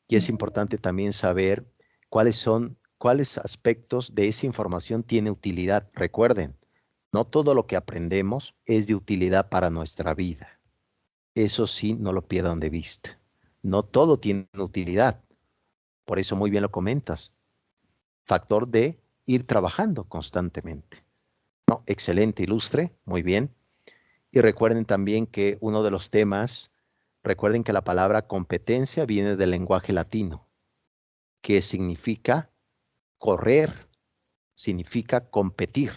y es importante también saber cuáles aspectos de esa información tiene utilidad. Recuerden, no todo lo que aprendemos es de utilidad para nuestra vida. Eso sí, no lo pierdan de vista. No todo tiene utilidad. Por eso muy bien lo comentas. Factor de ir trabajando constantemente. No, excelente, ilustre, muy bien. Y recuerden también que uno de los temas, recuerden que la palabra competencia viene del lenguaje latino, que significa correr, significa competir.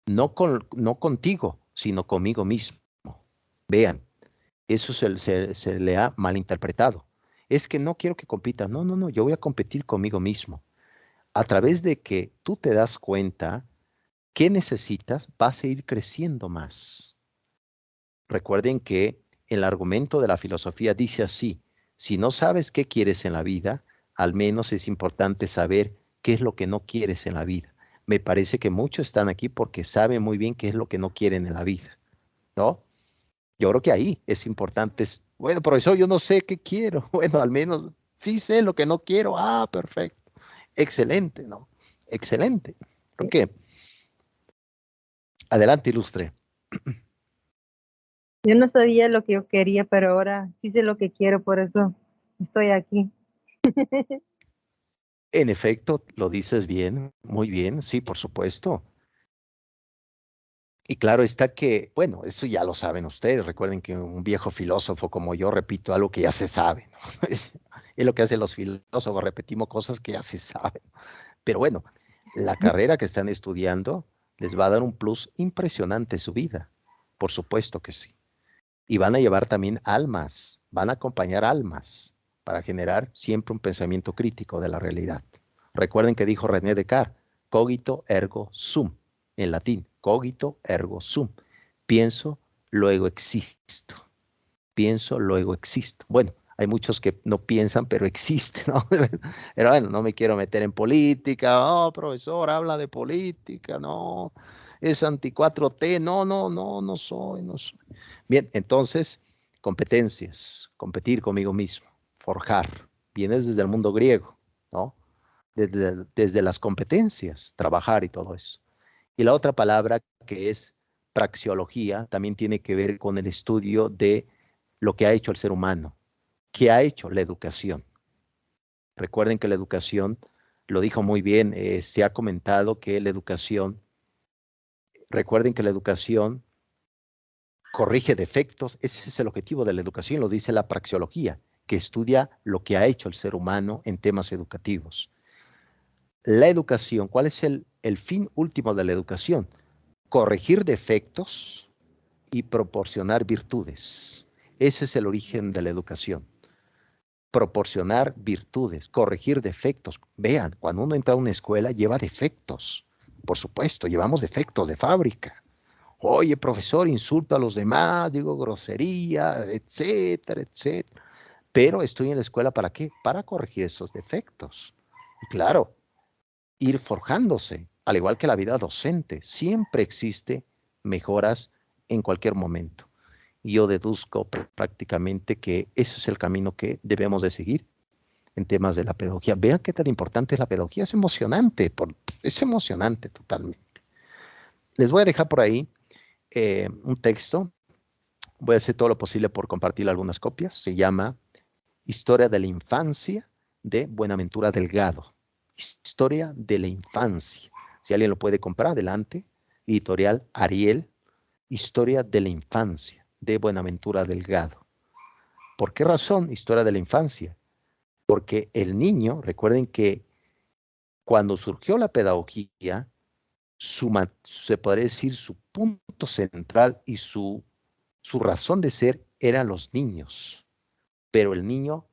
No contigo, sino conmigo mismo. Vean, Eso se le ha malinterpretado. Es que no quiero que compita. No, no, no, yo voy a competir conmigo mismo. A través de que tú te das cuenta qué necesitas, vas a ir creciendo más. Recuerden que el argumento de la filosofía dice así: si no sabes qué quieres en la vida, al menos es importante saber qué es lo que no quieres en la vida. Me parece que muchos están aquí porque saben muy bien qué es lo que no quieren en la vida, ¿no? Yo creo que ahí es importante. Bueno, profesor, yo no sé qué quiero. Bueno, al menos sí sé lo que no quiero. Ah, perfecto. Excelente, ¿no? Excelente. ¿Por qué? Adelante, ilustre. Yo no sabía lo que yo quería, pero ahora sí sé lo que quiero, por eso estoy aquí. En efecto, lo dices bien, muy bien, sí, por supuesto. Y claro está que, bueno, eso ya lo saben ustedes. Recuerden que un viejo filósofo como yo repito algo que ya se sabe, ¿no? Es lo que hacen los filósofos, repetimos cosas que ya se saben. Pero bueno, la carrera que están estudiando les va a dar un plus impresionante en su vida. Por supuesto que sí. Y van a llevar también almas, van a acompañar almas para generar siempre un pensamiento crítico de la realidad. Recuerden que dijo René Descartes: cogito ergo sum, en latín, cogito ergo sum. Pienso, luego existo. Pienso, luego existo. Bueno, hay muchos que no piensan, pero existen, ¿no? Pero bueno, no me quiero meter en política. Oh, profesor, habla de política, no. Es anti 4T. No, no, no, no soy, no soy. Bien, entonces, competencias, competir conmigo mismo, forjar. Vienes desde el mundo griego, ¿no? Desde las competencias, trabajar y todo eso. Y la otra palabra, que es praxeología, también tiene que ver con el estudio de lo que ha hecho el ser humano. ¿Qué ha hecho la educación? Recuerden que la educación, lo dijo muy bien, se ha comentado que la educación, recuerden que la educación corrige defectos. Ese es el objetivo de la educación, lo dice la praxeología, que estudia lo que ha hecho el ser humano en temas educativos. La educación, ¿cuál es el fin último de la educación? Corregir defectos y proporcionar virtudes. Ese es el origen de la educación. Proporcionar virtudes, corregir defectos. Vean, cuando uno entra a una escuela lleva defectos. Por supuesto, llevamos defectos de fábrica. Oye, profesor, insulto a los demás, digo grosería, etcétera, etcétera. Pero estoy en la escuela, ¿para qué? Para corregir esos defectos. Y claro, ir forjándose, al igual que la vida docente. Siempre existe mejoras en cualquier momento. Y yo deduzco prácticamente que ese es el camino que debemos de seguir en temas de la pedagogía. Vean qué tan importante es la pedagogía. Es emocionante, es emocionante totalmente. Les voy a dejar por ahí un texto. Voy a hacer todo lo posible por compartir algunas copias. Se llama Historia de la Infancia, de Buenaventura Delgado. Historia de la Infancia. Si alguien lo puede comprar, adelante. Editorial Ariel. Historia de la Infancia, de Buenaventura Delgado. ¿Por qué razón Historia de la Infancia? Porque el niño, recuerden que cuando surgió la pedagogía, se podría decir su punto central y su razón de ser eran los niños. Pero el niño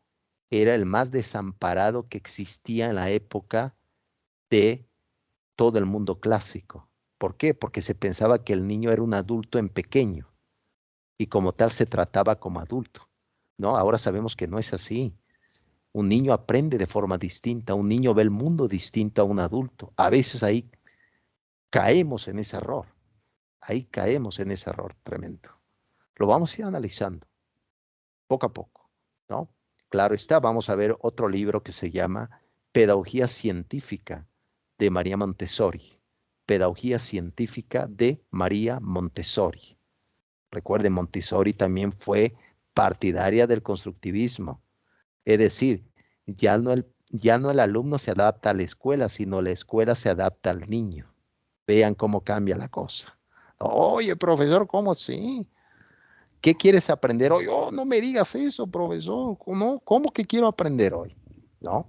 era el más desamparado que existía en la época de todo el mundo clásico. ¿Por qué? Porque se pensaba que el niño era un adulto en pequeño y como tal se trataba como adulto, ¿no? Ahora sabemos que no es así. Un niño aprende de forma distinta, un niño ve el mundo distinto a un adulto. A veces ahí caemos en ese error, tremendo. Lo vamos a ir analizando poco a poco, ¿no? Claro está, vamos a ver otro libro que se llama Pedagogía Científica, de María Montessori. Pedagogía Científica de María Montessori. Recuerden, Montessori también fue partidaria del constructivismo. Es decir, ya no el alumno se adapta a la escuela, sino la escuela se adapta al niño. Vean cómo cambia la cosa. Oye, profesor, ¿cómo así? ¿Qué quieres aprender hoy? Oh, no me digas eso, profesor. ¿Cómo que quiero aprender hoy? ¿No?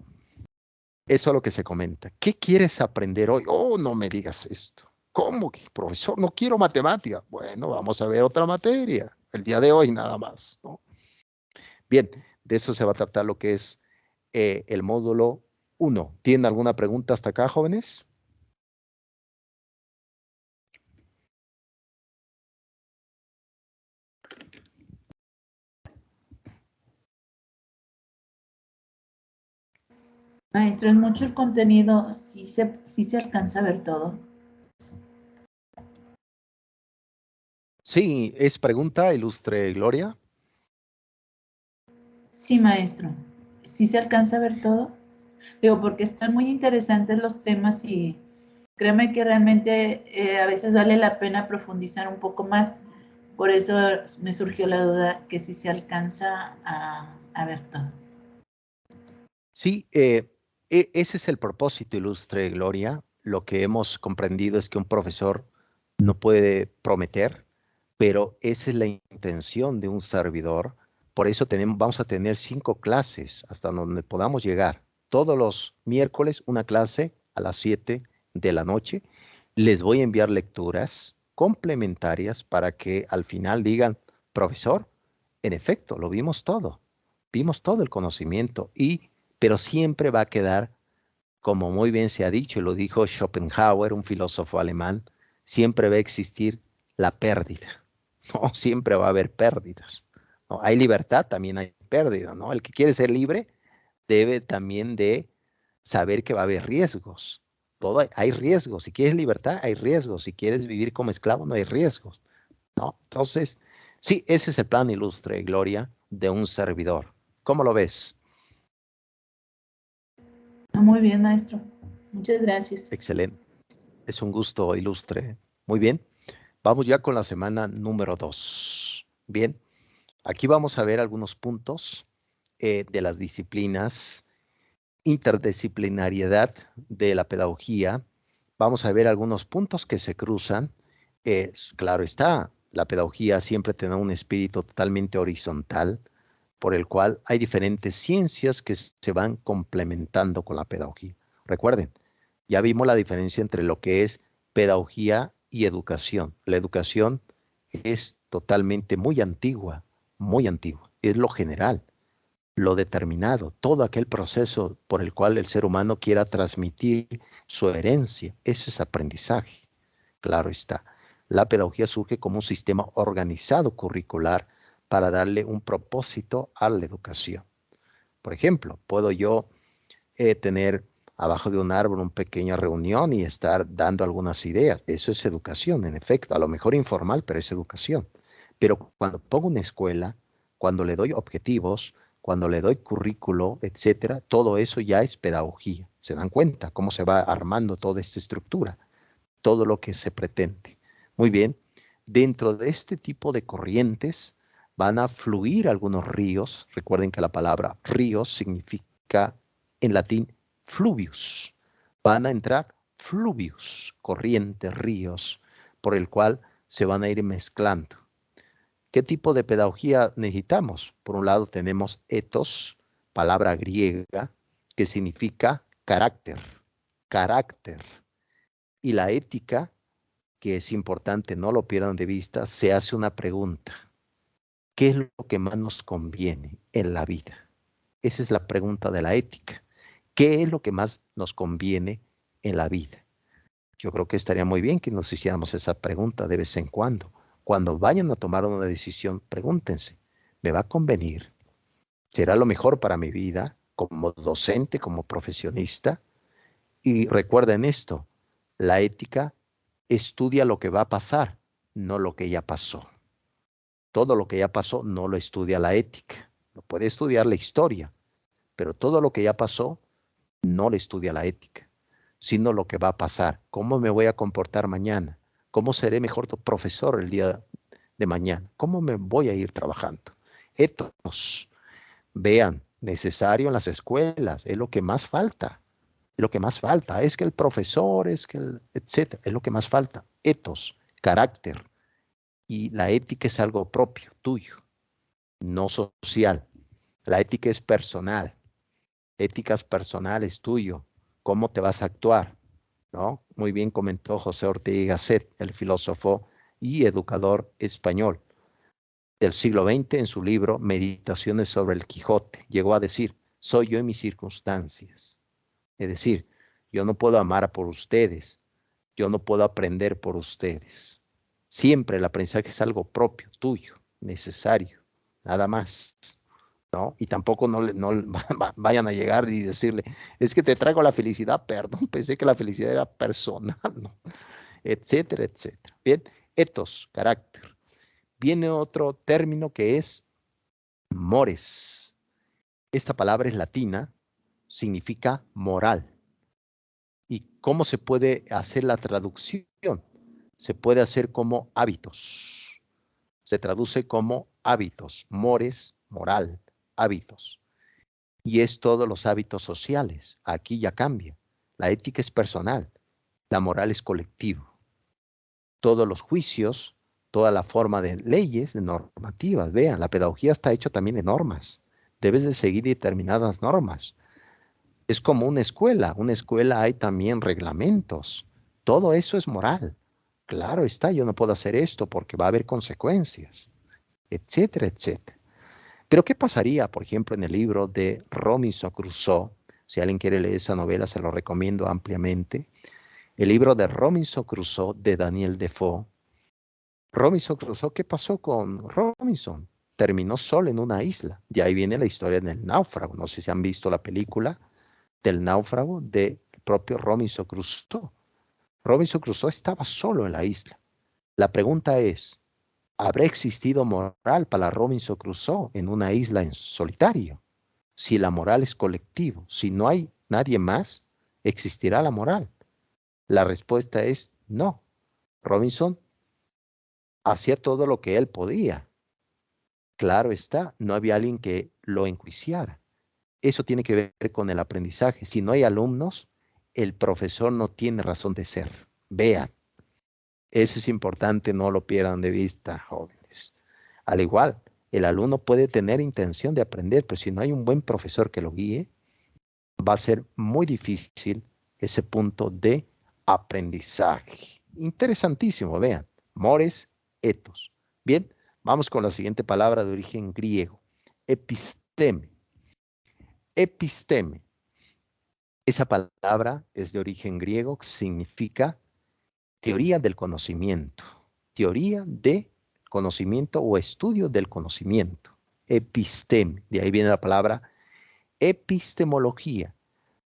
Eso es lo que se comenta. ¿Qué quieres aprender hoy? Oh, no me digas esto. ¿Cómo que, profesor? No quiero matemática. Bueno, vamos a ver otra materia. el día de hoy nada más, ¿no? Bien, de eso se va a tratar lo que es el módulo 1. ¿Tienen alguna pregunta hasta acá, jóvenes? Maestro, es mucho el contenido, sí se alcanza a ver todo. Sí, es pregunta, ilustre Gloria. Sí, maestro, sí se alcanza a ver todo. Digo, porque están muy interesantes los temas y créeme que realmente a veces vale la pena profundizar un poco más. Por eso me surgió la duda que si se alcanza a ver todo. Sí, ese es el propósito, ilustre Gloria. Lo que hemos comprendido es que un profesor no puede prometer, pero esa es la intención de un servidor. Por eso vamos a tener 5 clases hasta donde podamos llegar. Todos los miércoles una clase a las 7 de la noche. Les voy a enviar lecturas complementarias para que al final digan, profesor, en efecto, lo vimos todo el conocimiento, pero siempre va a quedar, como muy bien se ha dicho, y lo dijo Schopenhauer, un filósofo alemán, siempre va a existir la pérdida, ¿no? Siempre va a haber pérdidas, ¿no? Hay libertad, también hay pérdida, ¿no? El que quiere ser libre debe también de saber que va a haber riesgos. Hay riesgos. Si quieres libertad, hay riesgos. Si quieres vivir como esclavo, no hay riesgos, ¿no? Entonces, sí, ese es el plan, ilustre Gloria, de un servidor. ¿Cómo lo ves? Muy bien, maestro. Muchas gracias. Excelente. Es un gusto, ilustre. Muy bien. Vamos ya con la semana número 2. Bien, aquí vamos a ver algunos puntos de las disciplinas, interdisciplinariedad de la pedagogía. Vamos a ver algunos puntos que se cruzan. Claro está, la pedagogía siempre tiene un espíritu totalmente horizontal, por el cual hay diferentes ciencias que se van complementando con la pedagogía. Recuerden, ya vimos la diferencia entre lo que es pedagogía y educación. La educación es totalmente muy antigua, es lo general, lo determinado, todo aquel proceso por el cual el ser humano quiera transmitir su herencia, ese es aprendizaje. Claro está. La pedagogía surge como un sistema organizado curricular para darle un propósito a la educación. Por ejemplo, puedo yo tener abajo de un árbol una pequeña reunión y estar dando algunas ideas. Eso es educación, en efecto, a lo mejor informal, pero es educación. Pero cuando pongo una escuela, cuando le doy objetivos, cuando le doy currículo, etcétera, todo eso ya es pedagogía. ¿Se dan cuenta cómo se va armando toda esta estructura? Todo lo que se pretende. Muy bien, dentro de este tipo de corrientes van a fluir algunos ríos. Recuerden que la palabra ríos significa en latín fluvius. Van a entrar fluvius, corrientes, ríos, por el cual se van a ir mezclando. ¿Qué tipo de pedagogía necesitamos? Por un lado tenemos ethos, palabra griega, que significa carácter, carácter. Y la ética, que es importante, no lo pierdan de vista, se hace una pregunta. ¿Qué es lo que más nos conviene en la vida? Esa es la pregunta de la ética. ¿Qué es lo que más nos conviene en la vida? Yo creo que estaría muy bien que nos hiciéramos esa pregunta de vez en cuando. Cuando vayan a tomar una decisión, pregúntense, ¿me va a convenir? ¿Será lo mejor para mi vida como docente, como profesionista? Y recuerden esto, la ética estudia lo que va a pasar, no lo que ya pasó. Todo lo que ya pasó no lo estudia la ética. Lo puede estudiar la historia, pero todo lo que ya pasó no lo estudia la ética, sino lo que va a pasar. ¿Cómo me voy a comportar mañana? ¿Cómo seré mejor profesor el día de mañana? ¿Cómo me voy a ir trabajando? Etos, vean, necesario en las escuelas, es lo que más falta. Es lo que más falta. Es que el profesor, es que el, etcétera, es lo que más falta. Etos, carácter. Y la ética es algo propio, tuyo, no social. La ética es personal. Éticas personales tuyo. ¿Cómo te vas a actuar? ¿No? Muy bien comentó José Ortega y Gasset, el filósofo y educador español. del siglo XX, en su libro Meditaciones sobre el Quijote, llegó a decir, soy yo y mis circunstancias. Es decir, yo no puedo amar por ustedes, yo no puedo aprender por ustedes. Siempre el aprendizaje es algo propio, tuyo, necesario, nada más, ¿no? Y tampoco no vayan a llegar y decirle, es que te traigo la felicidad, perdón, pensé que la felicidad era personal, ¿no? Etcétera, etcétera. Bien, ethos, carácter. Viene otro término que es mores. Esta palabra es latina, significa moral. ¿Y cómo se puede hacer la traducción? Se puede hacer como hábitos. Se traduce como hábitos, mores, moral, hábitos. Y es todos los hábitos sociales. Aquí ya cambia. La ética es personal, la moral es colectivo. Todos los juicios, toda la forma de leyes, de normativas. Vean, la pedagogía está hecha también de normas. Debes de seguir determinadas normas. Es como una escuela. Una escuela hay también reglamentos. Todo eso es moral. Claro está, yo no puedo hacer esto porque va a haber consecuencias, etcétera, etcétera. Pero ¿qué pasaría, por ejemplo, en el libro de Robinson Crusoe? Si alguien quiere leer esa novela, se lo recomiendo ampliamente. El libro de Robinson Crusoe de Daniel Defoe. Robinson Crusoe, ¿qué pasó con Robinson? Terminó solo en una isla. De ahí viene la historia del náufrago. No sé si han visto la película del náufrago del propio Robinson Crusoe. Robinson Crusoe estaba solo en la isla. La pregunta es, ¿habrá existido moral para Robinson Crusoe en una isla en solitario? Si la moral es colectivo, si no hay nadie más, ¿existirá la moral? La respuesta es no. Robinson hacía todo lo que él podía. Claro está, no había alguien que lo enjuiciara. Eso tiene que ver con el aprendizaje. Si no hay alumnos, el profesor no tiene razón de ser. Vean, eso es importante, no lo pierdan de vista, jóvenes. Al igual, el alumno puede tener intención de aprender, pero si no hay un buen profesor que lo guíe, va a ser muy difícil ese punto de aprendizaje. Interesantísimo, vean. Mores, ethos. Bien, vamos con la siguiente palabra de origen griego. Episteme. Episteme. Esa palabra es de origen griego, significa teoría del conocimiento. Teoría de conocimiento o estudio del conocimiento. Episteme. De ahí viene la palabra epistemología.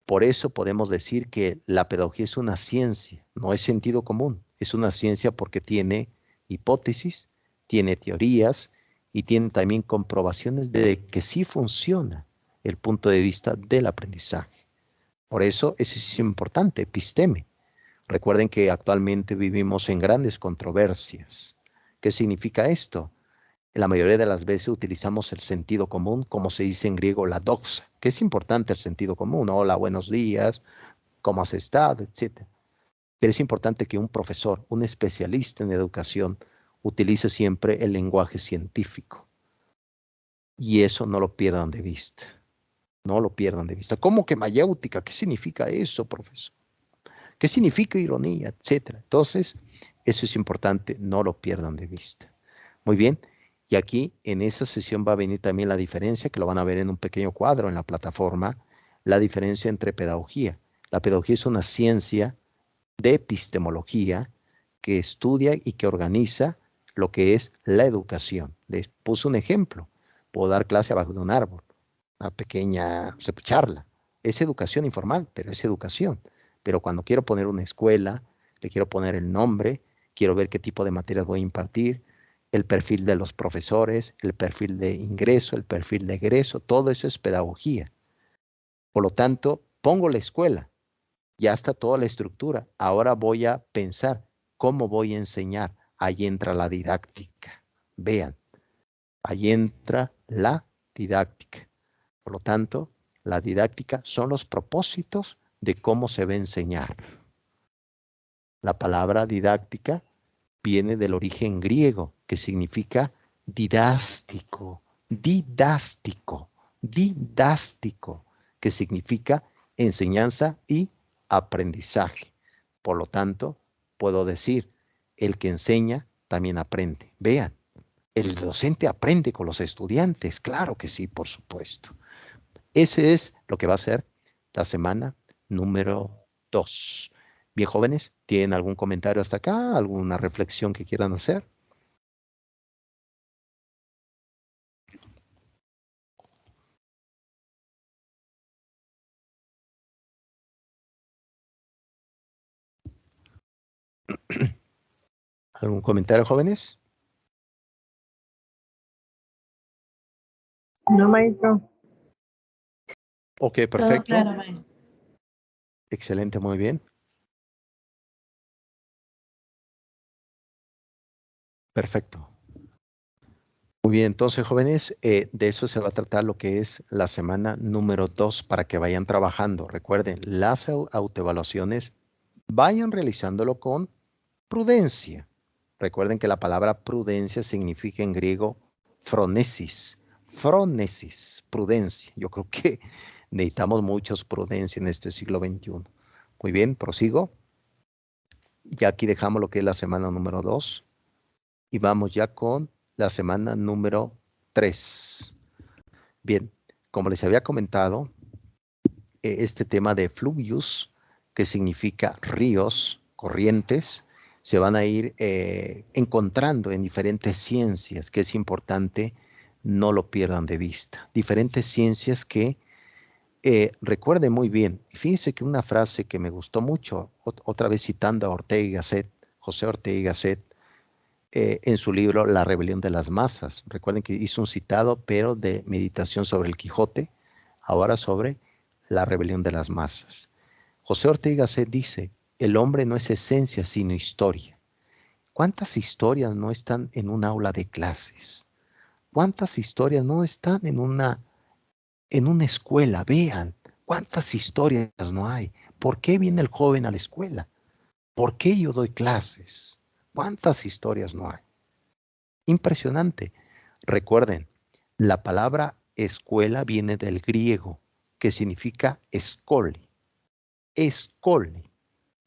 Por eso podemos decir que la pedagogía es una ciencia, no es sentido común. Es una ciencia porque tiene hipótesis, tiene teorías y tiene también comprobaciones de que sí funciona el punto de vista del aprendizaje. Por eso es importante, episteme. Recuerden que actualmente vivimos en grandes controversias. ¿Qué significa esto? La mayoría de las veces utilizamos el sentido común, como se dice en griego, la doxa, que es importante el sentido común. Hola, buenos días, ¿cómo has estado?, etcétera. Pero es importante que un profesor, un especialista en educación, utilice siempre el lenguaje científico. Y eso no lo pierdan de vista. No lo pierdan de vista. ¿Cómo que mayéutica? ¿Qué significa eso, profesor? ¿Qué significa ironía?, etcétera. Entonces, eso es importante, no lo pierdan de vista. Muy bien. Y aquí en esa sesión va a venir también la diferencia, que lo van a ver en un pequeño cuadro en la plataforma, la diferencia entre pedagogía. La pedagogía es una ciencia de epistemología que estudia y que organiza lo que es la educación. Les puse un ejemplo. Puedo dar clase abajo de un árbol, una pequeña charla. Es educación informal, pero es educación. Pero cuando quiero poner una escuela, le quiero poner el nombre, quiero ver qué tipo de materias voy a impartir, el perfil de los profesores, el perfil de ingreso, el perfil de egreso, todo eso es pedagogía. Por lo tanto, pongo la escuela, ya está toda la estructura. Ahora voy a pensar cómo voy a enseñar. Ahí entra la didáctica. Vean, ahí entra la didáctica. Por lo tanto, la didáctica son los propósitos de cómo se va a enseñar. La palabra didáctica viene del origen griego, que significa didástico, didástico, didástico, que significa enseñanza y aprendizaje. Por lo tanto, puedo decir, el que enseña también aprende. Vean, El docente aprende con los estudiantes, claro que sí, por supuesto. Ese es lo que va a ser la semana número 2. Bien, jóvenes, ¿tienen algún comentario hasta acá? ¿Alguna reflexión que quieran hacer? ¿Algún comentario, jóvenes? No, maestro. Ok, Todo perfecto. claro, maestro. Excelente, muy bien. Perfecto. Muy bien, entonces, jóvenes, de eso se va a tratar lo que es la semana número 2 para que vayan trabajando. Recuerden, las autoevaluaciones vayan realizándolo con prudencia. Recuerden que la palabra prudencia significa en griego phronesis. Phronesis, prudencia. Yo creo que necesitamos muchos prudencia en este siglo XXI. Muy bien, prosigo. Ya aquí dejamos lo que es la semana número 2 y vamos ya con la semana número 3. Bien, como les había comentado, este tema de fluvius, que significa ríos, corrientes, se van a ir encontrando en diferentes ciencias, que es importante no lo pierdan de vista. Diferentes ciencias que recuerden muy bien. Fíjense que una frase que me gustó mucho, otra vez citando a Ortega y Gasset, José Ortega y Gasset, en su libro La rebelión de las masas. Recuerden que hizo un citado, pero de meditación sobre el Quijote, ahora sobre la rebelión de las masas. José Ortega y Gasset dice, el hombre no es esencia, sino historia. ¿Cuántas historias no están en un aula de clases? ¿Cuántas historias no están en una escuela? Vean, ¿cuántas historias no hay? ¿Por qué viene el joven a la escuela? ¿Por qué yo doy clases? ¿Cuántas historias no hay? Impresionante. Recuerden, la palabra escuela viene del griego, que significa escole. Escole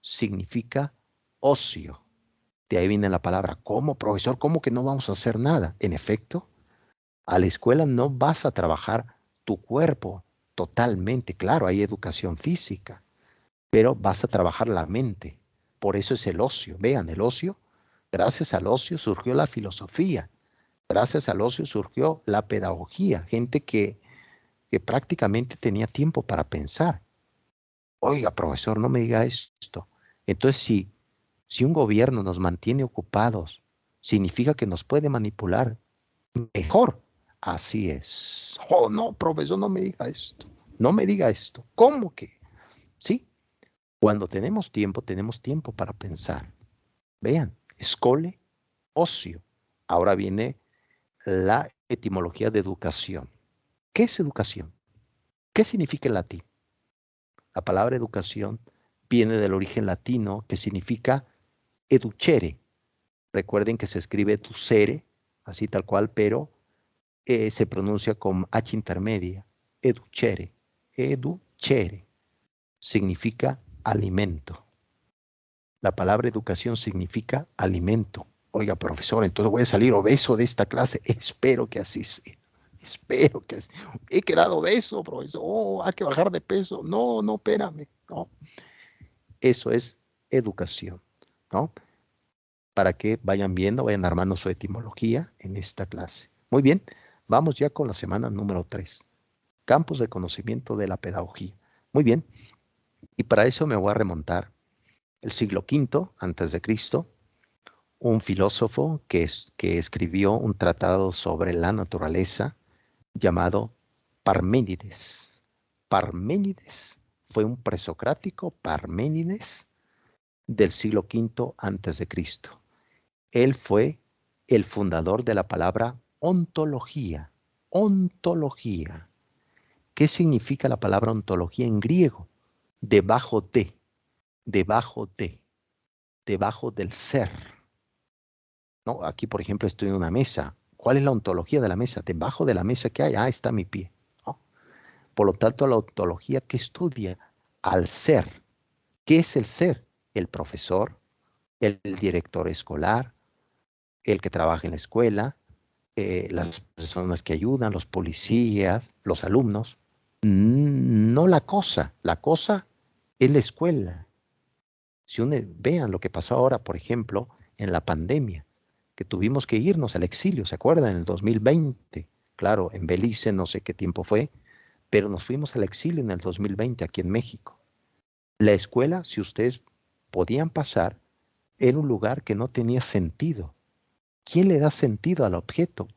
significa ocio. De ahí viene la palabra. ¿Cómo, profesor? ¿Cómo que no vamos a hacer nada? En efecto, a la escuela no vas a trabajar tu cuerpo totalmente. Claro, hay educación física, pero vas a trabajar la mente. Por eso es el ocio. Vean, el ocio, gracias al ocio surgió la filosofía. Gracias al ocio surgió la pedagogía, gente que prácticamente tenía tiempo para pensar. Oiga, profesor, no me diga esto. Entonces, si un gobierno nos mantiene ocupados, significa que nos puede manipular mejor. Así es. Oh, no, profesor, no me diga esto. No me diga esto. ¿Cómo que? Sí, cuando tenemos tiempo para pensar. Vean, escole, ocio. Ahora viene la etimología de educación. ¿Qué es educación? ¿Qué significa el latín? La palabra educación viene del origen latino que significa educere. Recuerden que se escribe educere, así tal cual, pero se pronuncia con H intermedia. Educere. Educere significa alimento. La palabra educación significa alimento. Oiga, profesor, entonces voy a salir obeso de esta clase. Espero que así sea. Espero que así. He quedado obeso, profesor. Oh, hay que bajar de peso. No, no, espérame. No. Eso es educación, ¿no? Para que vayan viendo, vayan armando su etimología en esta clase. Muy bien, vamos ya con la semana número 3. Campos de conocimiento de la pedagogía. Muy bien, y para eso me voy a remontar el siglo V antes de Cristo, un filósofo que escribió un tratado sobre la naturaleza llamado Parménides. Parménides fue un presocrático, Parménides, del siglo V antes de Cristo. Él fue el fundador de la palabra ontología. Ontología. ¿Qué significa la palabra ontología en griego? Debajo de, debajo de, debajo del ser. ¿No? Aquí, por ejemplo, estoy en una mesa. ¿Cuál es la ontología de la mesa? Debajo de la mesa que hay, está mi pie. ¿No? Por lo tanto, la ontología que estudia al ser. ¿Qué es el ser? El profesor, el director escolar, el que trabaja en la escuela, las personas que ayudan, los policías, los alumnos. No la cosa es la escuela. Si vean lo que pasó ahora, por ejemplo, en la pandemia, que tuvimos que irnos al exilio, ¿se acuerdan? En el 2020, claro, en Belice, no sé qué tiempo fue, pero nos fuimos al exilio en el 2020 aquí en México. La escuela, si ustedes podían pasar, era un lugar que no tenía sentido. ¿Quién le da sentido al objeto?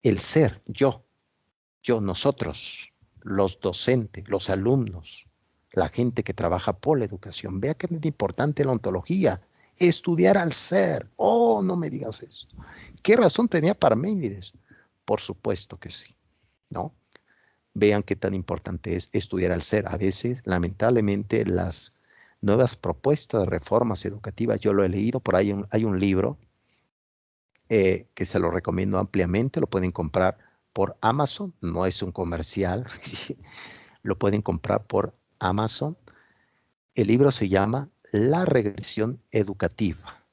El ser, yo, nosotros, los docentes, los alumnos, la gente que trabaja por la educación. Vea que es importante la ontología, estudiar al ser. Oh, no me digas esto. ¿Qué razón tenía Parménides? Por supuesto que sí, ¿no? Vean qué tan importante es estudiar al ser. A veces, lamentablemente, las nuevas propuestas de reformas educativas, yo lo he leído, por ahí hay un libro que se lo recomiendo ampliamente, lo pueden comprar por Amazon, no es un comercial, lo pueden comprar por Amazon. El libro se llama La regresión educativa,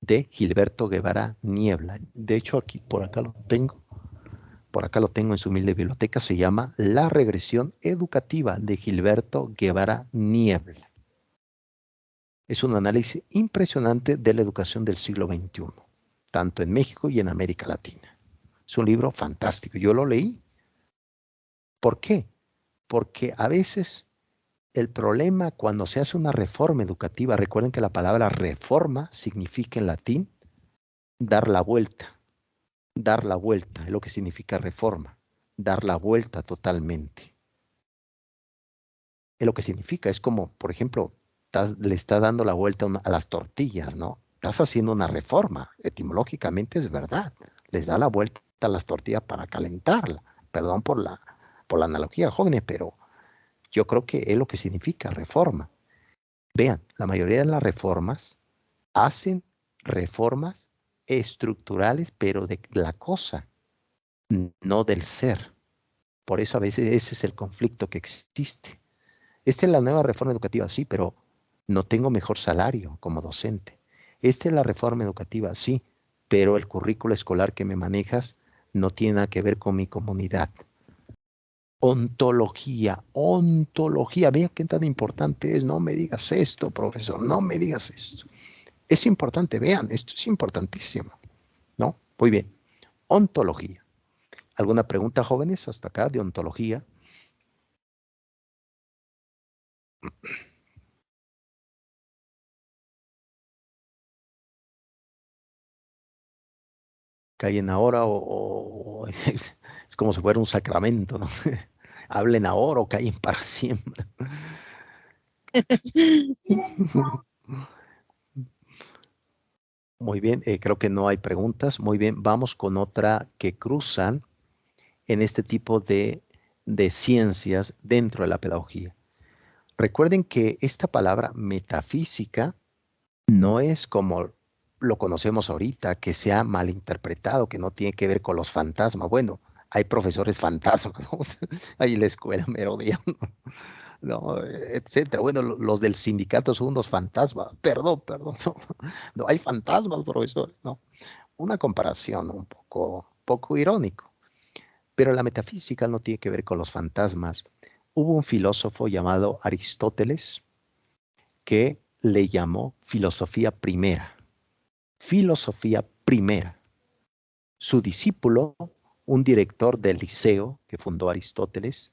de Gilberto Guevara Niebla. De hecho, aquí, por acá lo tengo en su humilde biblioteca, se llama La regresión educativa, de Gilberto Guevara Niebla. Es un análisis impresionante de la educación del siglo XXI, tanto en México y en América Latina. Es un libro fantástico, yo lo leí. ¿Por qué? Porque a veces el problema cuando se hace una reforma educativa, recuerden que la palabra reforma significa en latín dar la vuelta, es lo que significa reforma, dar la vuelta totalmente. Es lo que significa, es como, por ejemplo, le está dando la vuelta a las tortillas, ¿no? Estás haciendo una reforma, etimológicamente es verdad, les da la vuelta a las tortillas para calentarla. Perdón por la analogía, jóvenes, pero yo creo que es lo que significa reforma. Vean, la mayoría de las reformas hacen reformas estructurales, pero de la cosa, no del ser. Por eso a veces ese es el conflicto que existe. Esta es la nueva reforma educativa, sí, pero no tengo mejor salario como docente. Esta es la reforma educativa, sí, pero el currículo escolar que me manejas no tiene nada que ver con mi comunidad. Ontología. Vea qué tan importante es. No me digas esto, profesor, no me digas esto. Es importante, vean, esto es importantísimo, ¿no? Muy bien. Ontología. ¿Alguna pregunta, jóvenes, hasta acá de ontología? Callen ahora o es como si fuera un sacramento, ¿no? Hablen ahora o callen para siempre. Muy bien, creo que no hay preguntas. Muy bien, vamos con otra que cruzan en este tipo de ciencias dentro de la pedagogía. Recuerden que esta palabra metafísica no es como lo conocemos ahorita, que se ha malinterpretado, que no tiene que ver con los fantasmas. Bueno, hay profesores fantasmas, ¿no? Ahí en la escuela merodeando, ¿no? Etcétera. Bueno, los del sindicato son unos fantasmas. Perdón, no, no hay fantasmas, profesor, ¿no? Una comparación un poco irónico. Pero la metafísica no tiene que ver con los fantasmas. Hubo un filósofo llamado Aristóteles que le llamó filosofía primera. Filosofía primera. Su discípulo, un director del liceo que fundó Aristóteles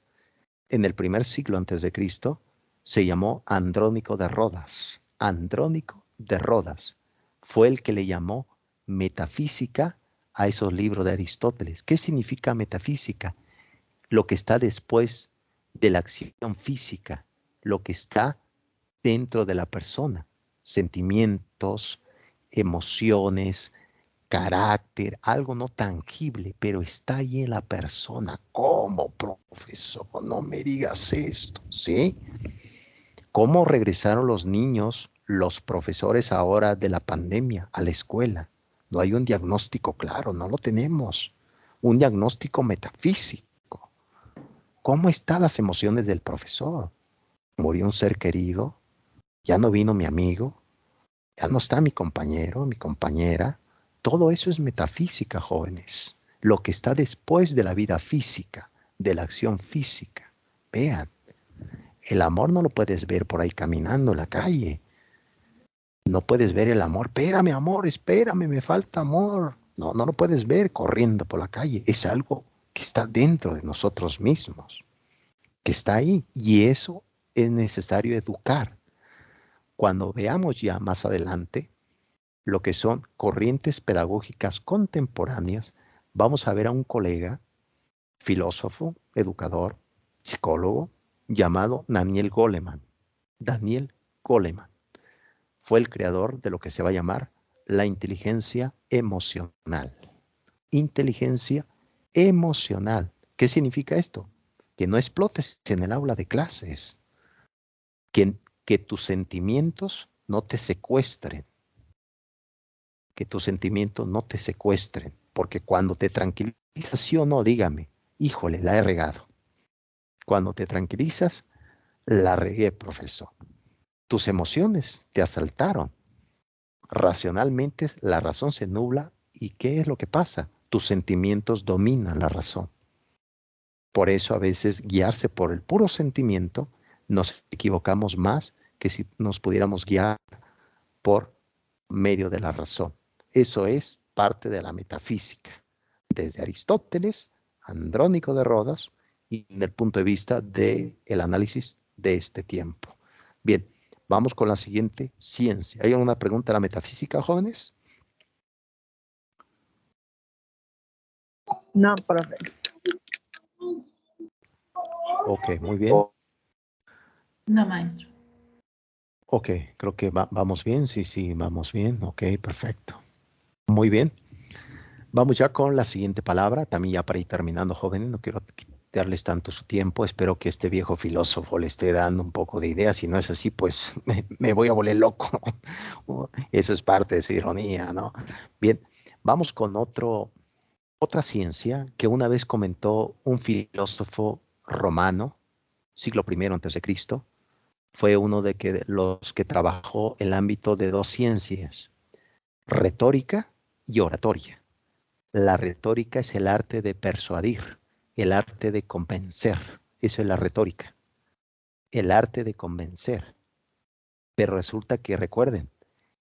en el primer siglo antes de Cristo, se llamó Andrónico de Rodas. Andrónico de Rodas fue el que le llamó metafísica a esos libros de Aristóteles. ¿Qué significa metafísica? Lo que está después de la acción física, lo que está dentro de la persona, sentimientos, emociones, carácter, algo no tangible, pero está ahí en la persona. ¿Cómo, profesor? No me digas esto, ¿sí? ¿Cómo regresaron los niños, los profesores ahora de la pandemia a la escuela? No hay un diagnóstico claro, no lo tenemos. Un diagnóstico metafísico. ¿Cómo están las emociones del profesor? ¿Murió un ser querido? ¿Ya no vino mi amigo? ¿Ya no está mi compañero, mi compañera? Todo eso es metafísica, jóvenes. Lo que está después de la vida física, de la acción física. Vean, el amor no lo puedes ver por ahí caminando en la calle. No puedes ver el amor. Espérame, amor, espérame, me falta amor. No, no lo puedes ver corriendo por la calle. Es algo que está dentro de nosotros mismos, que está ahí. Y eso es necesario educar. Cuando veamos ya más adelante lo que son corrientes pedagógicas contemporáneas, vamos a ver a un colega, filósofo, educador, psicólogo, llamado Daniel Goleman. Daniel Goleman fue el creador de lo que se va a llamar la inteligencia emocional. Inteligencia emocional. ¿Qué significa esto? Que no explotes en el aula de clases, que tus sentimientos no te secuestren, que tus sentimientos no te secuestren, porque cuando te tranquilizas, sí o no, dígame, híjole, la he regado. Cuando te tranquilizas, la regué, profesor. Tus emociones te asaltaron. Racionalmente la razón se nubla y ¿qué es lo que pasa? Tus sentimientos dominan la razón. Por eso a veces guiarse por el puro sentimiento nos equivocamos más que si nos pudiéramos guiar por medio de la razón. Eso es parte de la metafísica, desde Aristóteles, Andrónico de Rodas y desde el punto de vista del análisis de este tiempo. Bien, vamos con la siguiente ciencia. ¿Hay alguna pregunta de la metafísica, jóvenes? No, profe. Ok, muy bien. No, maestro. Ok, creo que vamos bien. Sí, vamos bien. Ok, perfecto. Muy bien. Vamos ya con la siguiente palabra. También ya para ir terminando, jóvenes, no quiero quitarles tanto su tiempo. Espero que este viejo filósofo le esté dando un poco de idea. Si no es así, pues me voy a volver loco. Eso es parte de su ironía, ¿no? Bien, vamos con otra ciencia que una vez comentó un filósofo romano, siglo I antes de Cristo. Fue uno de los que trabajó el ámbito de dos ciencias, retórica y oratoria. La retórica es el arte de persuadir, el arte de convencer. Eso es la retórica, el arte de convencer. Pero resulta que, recuerden,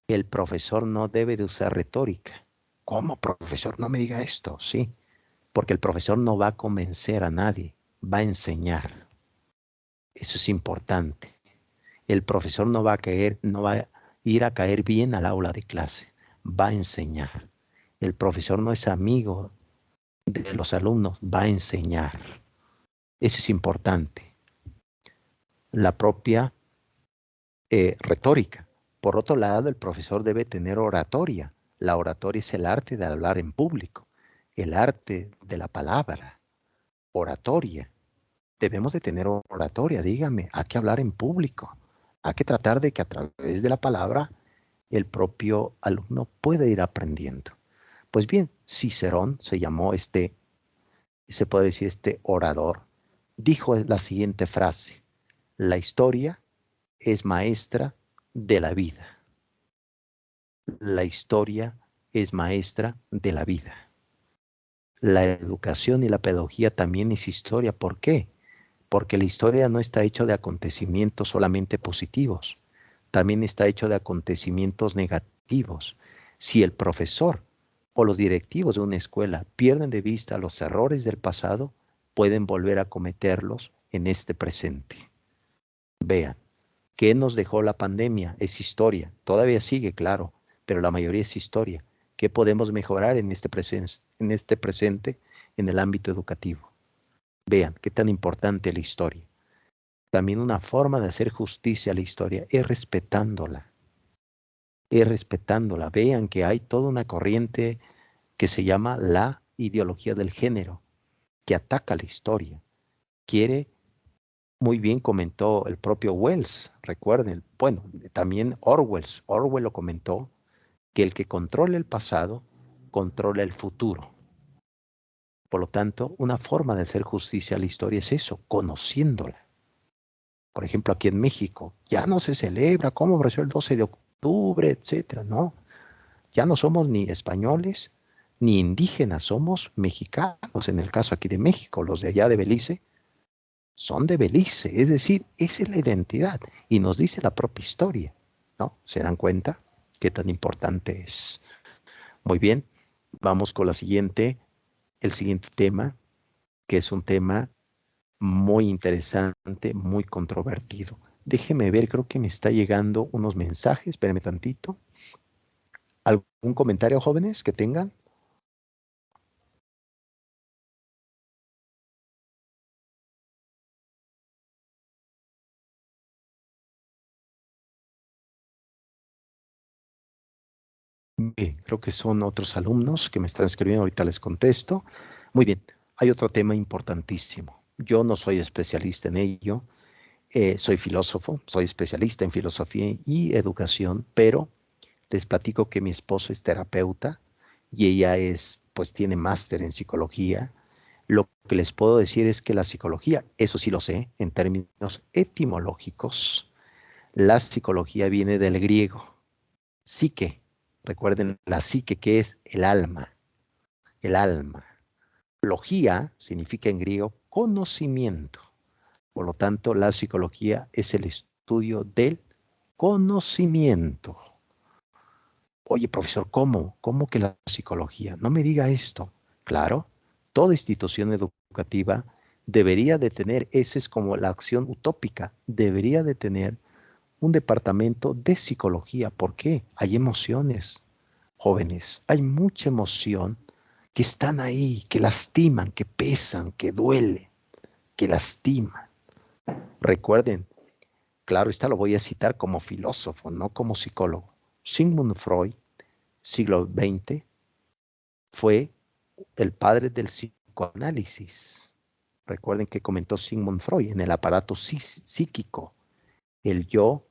el profesor no debe de usar retórica. ¿Cómo, profesor? No me diga esto. Sí, porque el profesor no va a convencer a nadie, va a enseñar. Eso es importante. El profesor no va a ir a caer bien al aula de clase, va a enseñar. El profesor no es amigo de los alumnos, va a enseñar. Eso es importante. La propia retórica. Por otro lado, el profesor debe tener oratoria. La oratoria es el arte de hablar en público, el arte de la palabra, oratoria. Debemos de tener oratoria, dígame, hay que hablar en público. Hay que tratar de que a través de la palabra el propio alumno pueda ir aprendiendo. Pues bien, Cicerón se llamó se puede decir este orador, dijo la siguiente frase: la historia es maestra de la vida. La historia es maestra de la vida. La educación y la pedagogía también es historia. ¿Por qué? Porque la historia no está hecha de acontecimientos solamente positivos, también está hecho de acontecimientos negativos. Si el profesor o los directivos de una escuela pierden de vista los errores del pasado, pueden volver a cometerlos en este presente. Vean, ¿qué nos dejó la pandemia? Es historia. Todavía sigue, claro, pero la mayoría es historia. ¿Qué podemos mejorar en este presente en el ámbito educativo? Vean, qué tan importante es la historia. También una forma de hacer justicia a la historia es respetándola. Es respetándola. Vean que hay toda una corriente que se llama la ideología del género, que ataca la historia. Muy bien comentó el propio Wells, recuerden, bueno, también Orwell lo comentó, que el que controla el pasado, controla el futuro. Por lo tanto, una forma de hacer justicia a la historia es eso, conociéndola. Por ejemplo, aquí en México, ya no se celebra cómo apareció el 12 de octubre, etcétera, no. Ya no somos ni españoles ni indígenas, somos mexicanos, en el caso aquí de México. Los de allá de Belice son de Belice, es decir, esa es la identidad y nos dice la propia historia, ¿no? ¿Se dan cuenta qué tan importante es? Muy bien, vamos con el siguiente tema, que es un tema muy interesante, muy controvertido. Déjeme ver, creo que me está llegando unos mensajes, espérenme tantito. ¿Algún comentario, jóvenes, que tengan? Bien, creo que son otros alumnos que me están escribiendo, ahorita les contesto. Muy bien, hay otro tema importantísimo. Yo no soy especialista en ello, soy filósofo, soy especialista en filosofía y educación, pero les platico que mi esposo es terapeuta y ella pues tiene máster en psicología. Lo que les puedo decir es que la psicología, eso sí lo sé, en términos etimológicos, la psicología viene del griego, psique. Recuerden la psique, que es el alma, el alma. Logía significa en griego conocimiento. Por lo tanto, la psicología es el estudio del conocimiento. Oye, profesor, ¿cómo? ¿Cómo que la psicología? No me diga esto. Claro, toda institución educativa debería de tener, esa es como la acción utópica, debería de tener un departamento de psicología. ¿Por qué? Hay emociones, jóvenes, hay mucha emoción que están ahí, que lastiman, que pesan, que duele, que lastiman. Recuerden, claro, esta lo voy a citar como filósofo, no como psicólogo. Sigmund Freud, siglo XX, fue el padre del psicoanálisis. Recuerden que comentó Sigmund Freud en el aparato psíquico, el yo,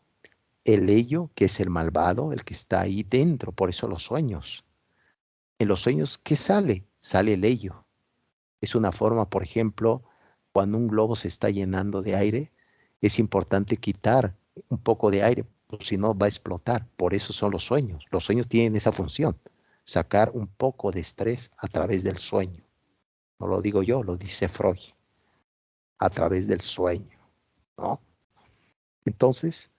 el ello, que es el malvado, el que está ahí dentro, por eso los sueños. En los sueños, ¿qué sale? Sale el ello. Es una forma, por ejemplo, cuando un globo se está llenando de aire, es importante quitar un poco de aire, pues si no va a explotar. Por eso son los sueños. Los sueños tienen esa función, sacar un poco de estrés a través del sueño. No lo digo yo, lo dice Freud, a través del sueño, ¿no? Entonces,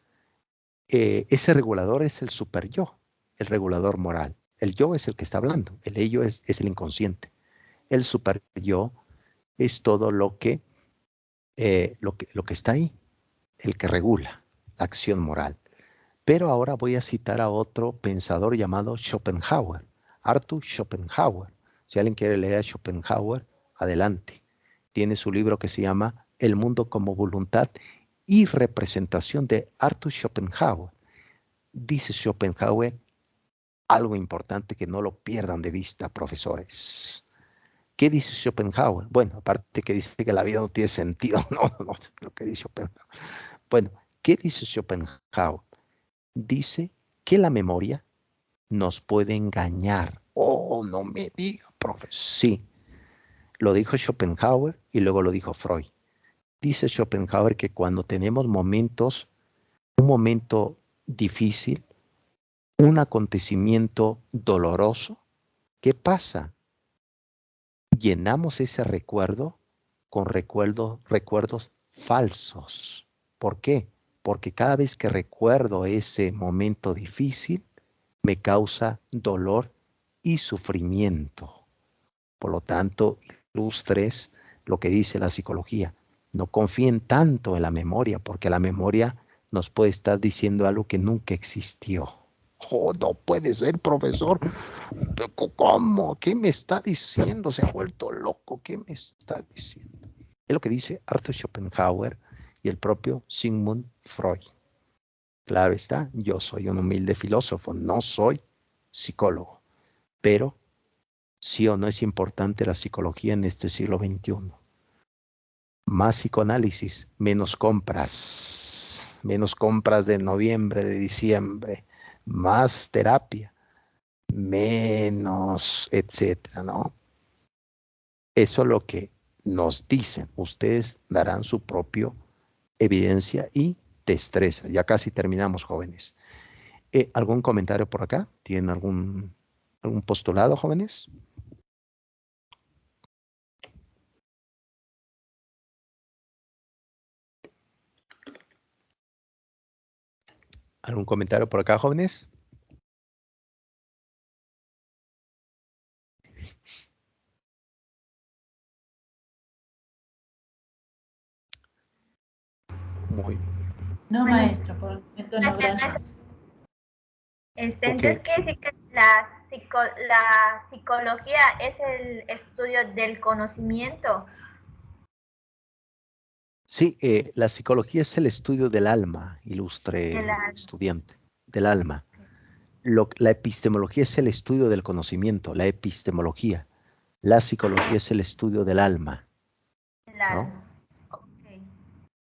ese regulador es el superyo, el regulador moral. El yo es el que está hablando, el ello es el inconsciente. El superyo es todo lo que está ahí, el que regula la acción moral. Pero ahora voy a citar a otro pensador llamado Schopenhauer, Arthur Schopenhauer. Si alguien quiere leer a Schopenhauer, adelante. Tiene su libro que se llama El mundo como voluntad y representación, de Arthur Schopenhauer. Dice Schopenhauer algo importante que no lo pierdan de vista, profesores. ¿Qué dice Schopenhauer? Bueno, aparte que dice que la vida no tiene sentido, no sé lo que dice Schopenhauer. Bueno, ¿qué dice Schopenhauer? Dice que la memoria nos puede engañar. Oh, no me diga, profesor. Sí, lo dijo Schopenhauer y luego lo dijo Freud. Dice Schopenhauer que cuando tenemos un momento difícil, un acontecimiento doloroso, ¿qué pasa? Llenamos ese recuerdo con recuerdos falsos. ¿Por qué? Porque cada vez que recuerdo ese momento difícil, me causa dolor y sufrimiento. Por lo tanto, ilustres lo que dice la psicología. No confíen tanto en la memoria, porque la memoria nos puede estar diciendo algo que nunca existió. Oh, no puede ser, profesor. ¿Cómo? ¿Qué me está diciendo? Se ha vuelto loco. ¿Qué me está diciendo? Es lo que dice Arthur Schopenhauer y el propio Sigmund Freud. Claro está, yo soy un humilde filósofo, no soy psicólogo, pero sí o no es importante la psicología en este siglo XXI. Más psicoanálisis, menos compras de noviembre, de diciembre, más terapia, menos, etcétera, ¿no? Eso es lo que nos dicen. Ustedes darán su propia evidencia y destreza. Ya casi terminamos, jóvenes. ¿Algún comentario por acá? ¿Tienen algún ¿Algún postulado, jóvenes? ¿Algún comentario por acá, jóvenes? Muy bien. No, maestro, por el momento no, gracias. Entonces quiere decir que la psicología es el estudio del conocimiento. Sí, la psicología es el estudio del alma, ilustre estudiante, del alma. La epistemología es el estudio del conocimiento, la epistemología. La psicología es el estudio del alma. El alma. ¿No?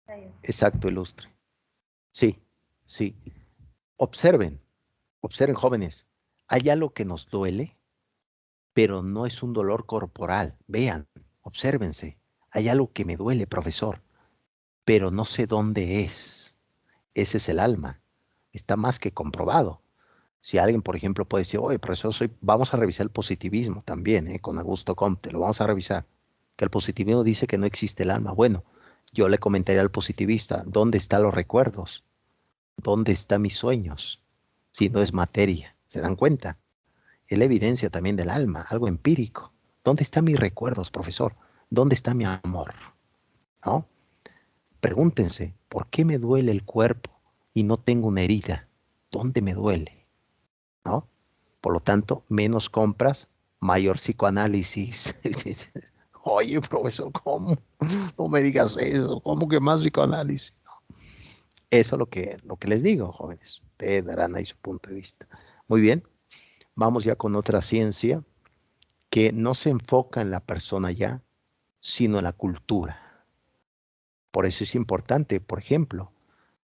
Okay. Exacto, ilustre. Sí, sí. Observen, jóvenes. Hay algo que nos duele, pero no es un dolor corporal. Vean, obsérvense. Hay algo que me duele, profesor, pero no sé dónde es. Ese es el alma. Está más que comprobado. Si alguien, por ejemplo, puede decir, oye, profesor, vamos a revisar el positivismo también, con Augusto Comte, lo vamos a revisar. Que el positivismo dice que no existe el alma. Bueno, yo le comentaría al positivista, ¿dónde están los recuerdos? ¿Dónde están mis sueños? Si no es materia, ¿se dan cuenta? Es la evidencia también del alma, algo empírico. ¿Dónde están mis recuerdos, profesor? ¿Dónde está mi amor? ¿No? Pregúntense, ¿por qué me duele el cuerpo y no tengo una herida? ¿Dónde me duele? ¿No? Por lo tanto, menos compras, mayor psicoanálisis. Oye, profesor, ¿cómo? No me digas eso. ¿Cómo que más psicoanálisis? Eso es lo que les digo, jóvenes. Ustedes darán ahí su punto de vista. Muy bien, vamos ya con otra ciencia que no se enfoca en la persona ya, sino en la cultura. Por eso es importante, por ejemplo,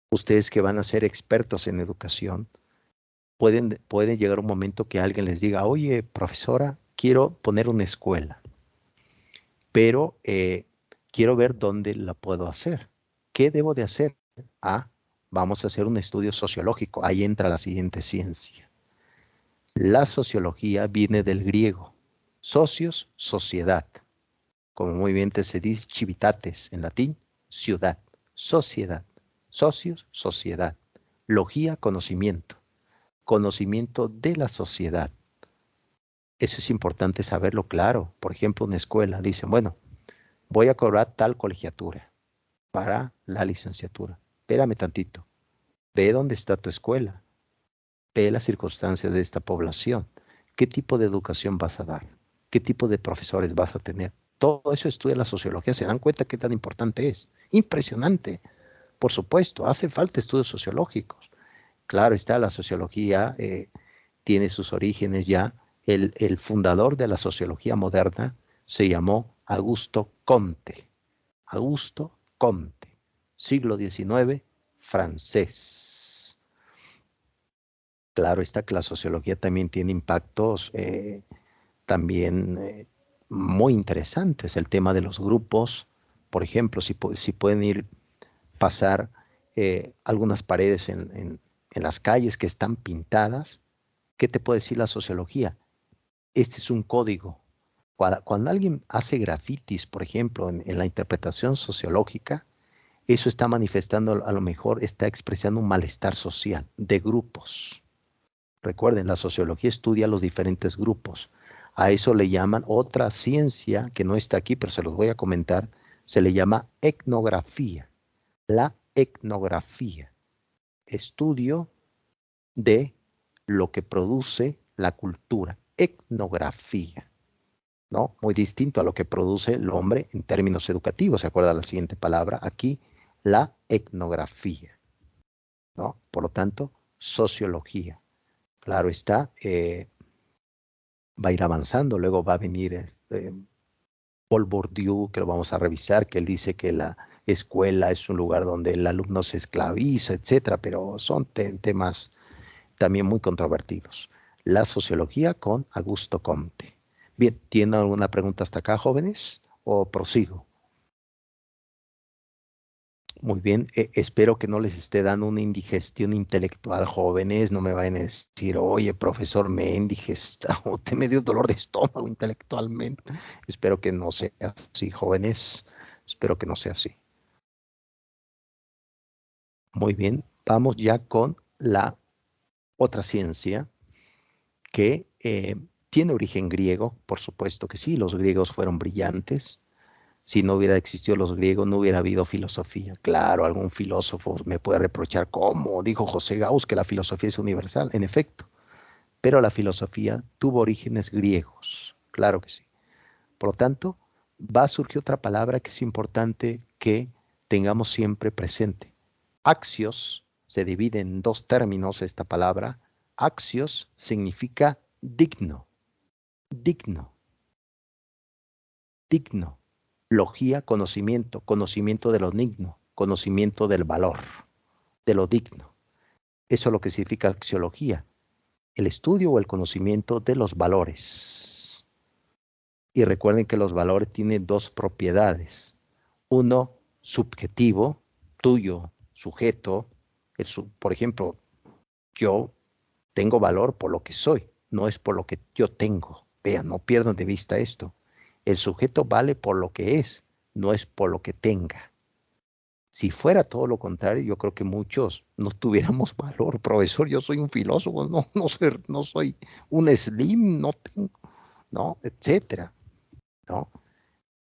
ustedes que van a ser expertos en educación, pueden llegar un momento que alguien les diga, oye, profesora, quiero poner una escuela, pero quiero ver dónde la puedo hacer. ¿Qué debo de hacer? Vamos a hacer un estudio sociológico. Ahí entra la siguiente ciencia. La sociología viene del griego. Socios, sociedad. Como muy bien se dice, civitates en latín, ciudad. Sociedad. Socios, sociedad. Logía, conocimiento. Conocimiento de la sociedad. Eso es importante saberlo claro. Por ejemplo, una escuela dicen, bueno, voy a cobrar tal colegiatura para la licenciatura. Espérame tantito. Ve dónde está tu escuela. Ve las circunstancias de esta población. ¿Qué tipo de educación vas a dar? ¿Qué tipo de profesores vas a tener? Todo eso estudia la sociología. ¿Se dan cuenta qué tan importante es? Impresionante. Por supuesto, hace falta estudios sociológicos. Claro está, la sociología tiene sus orígenes ya. El fundador de la sociología moderna se llamó Augusto Comte. Augusto Comte, siglo XIX, francés. Claro está que la sociología también tiene impactos también muy interesantes. El tema de los grupos, por ejemplo, si pueden pasar algunas paredes en las calles que están pintadas, ¿qué te puede decir la sociología? Este es un código. Cuando alguien hace grafitis, por ejemplo, en la interpretación sociológica, eso está manifestando, a lo mejor está expresando un malestar social de grupos. Recuerden, la sociología estudia los diferentes grupos. A eso le llaman otra ciencia que no está aquí, pero se los voy a comentar, se le llama etnografía. La etnografía, estudio de lo que produce la cultura, etnografía, ¿no? Muy distinto a lo que produce el hombre en términos educativos. ¿Se acuerda la siguiente palabra? Aquí, la etnografía, ¿no? Por lo tanto, sociología. Claro está, va a ir avanzando, luego va a venir Paul Bourdieu, que lo vamos a revisar, que él dice que la escuela es un lugar donde el alumno se esclaviza, etcétera, pero son temas también muy controvertidos. La sociología con Augusto Comte. Bien, ¿tienen alguna pregunta hasta acá, jóvenes? ¿O prosigo? Muy bien, espero que no les esté dando una indigestión intelectual, jóvenes. No me vayan a decir, oye, profesor, me he indigestado, te me dio dolor de estómago intelectualmente. Espero que no sea así, jóvenes. Espero que no sea así. Muy bien, vamos ya con la otra ciencia que tiene origen griego, por supuesto que sí, los griegos fueron brillantes. Si no hubiera existido los griegos, no hubiera habido filosofía. Claro, algún filósofo me puede reprochar, ¿cómo? Dijo José Gauss que la filosofía es universal. En efecto, pero la filosofía tuvo orígenes griegos. Claro que sí. Por lo tanto, va a surgir otra palabra que es importante que tengamos siempre presente. Axios se divide en dos términos esta palabra. Axios significa digno, digno, digno. Logía, conocimiento, conocimiento de lo digno, conocimiento del valor, de lo digno. Eso es lo que significa axiología, el estudio o el conocimiento de los valores. Y recuerden que los valores tienen dos propiedades. Uno, subjetivo, tuyo, sujeto. Por ejemplo, yo tengo valor por lo que soy, no es por lo que yo tengo. Vean, no pierdan de vista esto. El sujeto vale por lo que es, no es por lo que tenga. Si fuera todo lo contrario, yo creo que muchos no tuviéramos valor. Profesor, yo soy un filósofo, no soy un slim, no tengo, no, etcétera. ¿No?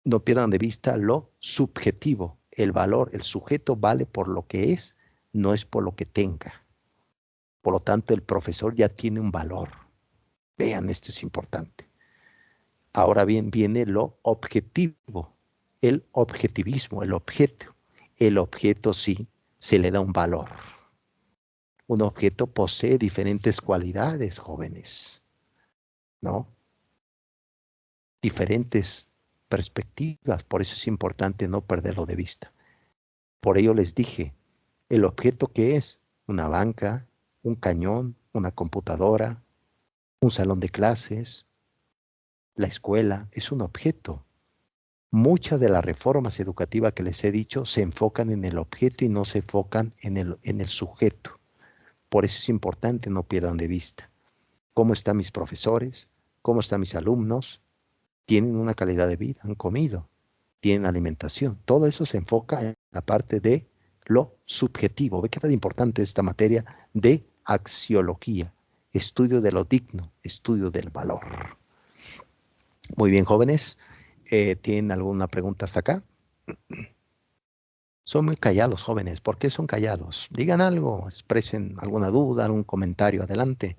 No pierdan de vista lo subjetivo, el valor. El sujeto vale por lo que es, no es por lo que tenga. Por lo tanto, el profesor ya tiene un valor. Vean, esto es importante. Ahora bien, viene lo objetivo, el objetivismo, el objeto. El objeto sí se le da un valor. Un objeto posee diferentes cualidades, jóvenes, ¿no? Diferentes perspectivas, por eso es importante no perderlo de vista. Por ello les dije, el objeto que es una banca, un cañón, una computadora, un salón de clases, la escuela, es un objeto. Muchas de las reformas educativas que les he dicho se enfocan en el objeto y no se enfocan en el sujeto. Por eso es importante no pierdan de vista. ¿Cómo están mis profesores? ¿Cómo están mis alumnos? ¿Tienen una calidad de vida? ¿Han comido? ¿Tienen alimentación? Todo eso se enfoca en la parte de lo subjetivo. ¿Ve qué tan importante es esta materia de axiología? Estudio de lo digno, estudio del valor. Muy bien, jóvenes. ¿Tienen alguna pregunta hasta acá? Son muy callados, jóvenes. ¿Por qué son callados? Digan algo, expresen alguna duda, algún comentario. Adelante.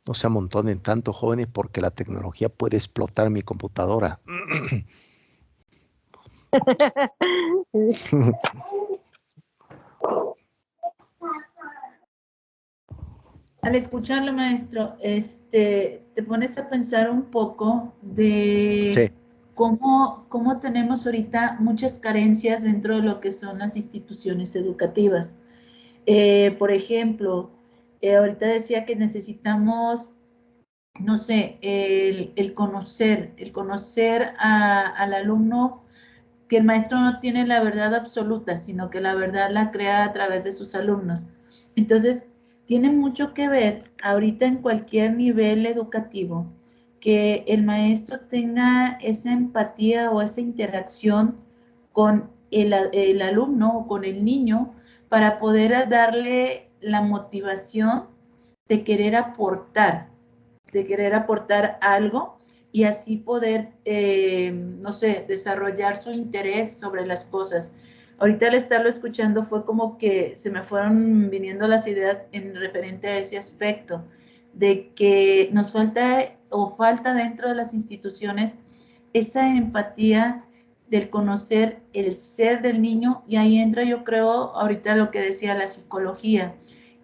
No se amontonen tanto, jóvenes, porque la tecnología puede explotar mi computadora. Al escucharlo, maestro, te pones a pensar un poco de Sí. cómo tenemos ahorita muchas carencias dentro de lo que son las instituciones educativas. Por ejemplo, ahorita decía que necesitamos, no sé, el conocer al alumno, que el maestro no tiene la verdad absoluta, sino que la verdad la crea a través de sus alumnos. Entonces, tiene mucho que ver ahorita en cualquier nivel educativo que el maestro tenga esa empatía o esa interacción con el alumno o con el niño para poder darle la motivación de querer aportar algo y así poder, no sé, desarrollar su interés sobre las cosas. Ahorita al estarlo escuchando fue como que se me fueron viniendo las ideas en referente a ese aspecto, de que nos falta dentro de las instituciones esa empatía del conocer el ser del niño, y ahí entra, yo creo, ahorita lo que decía la psicología,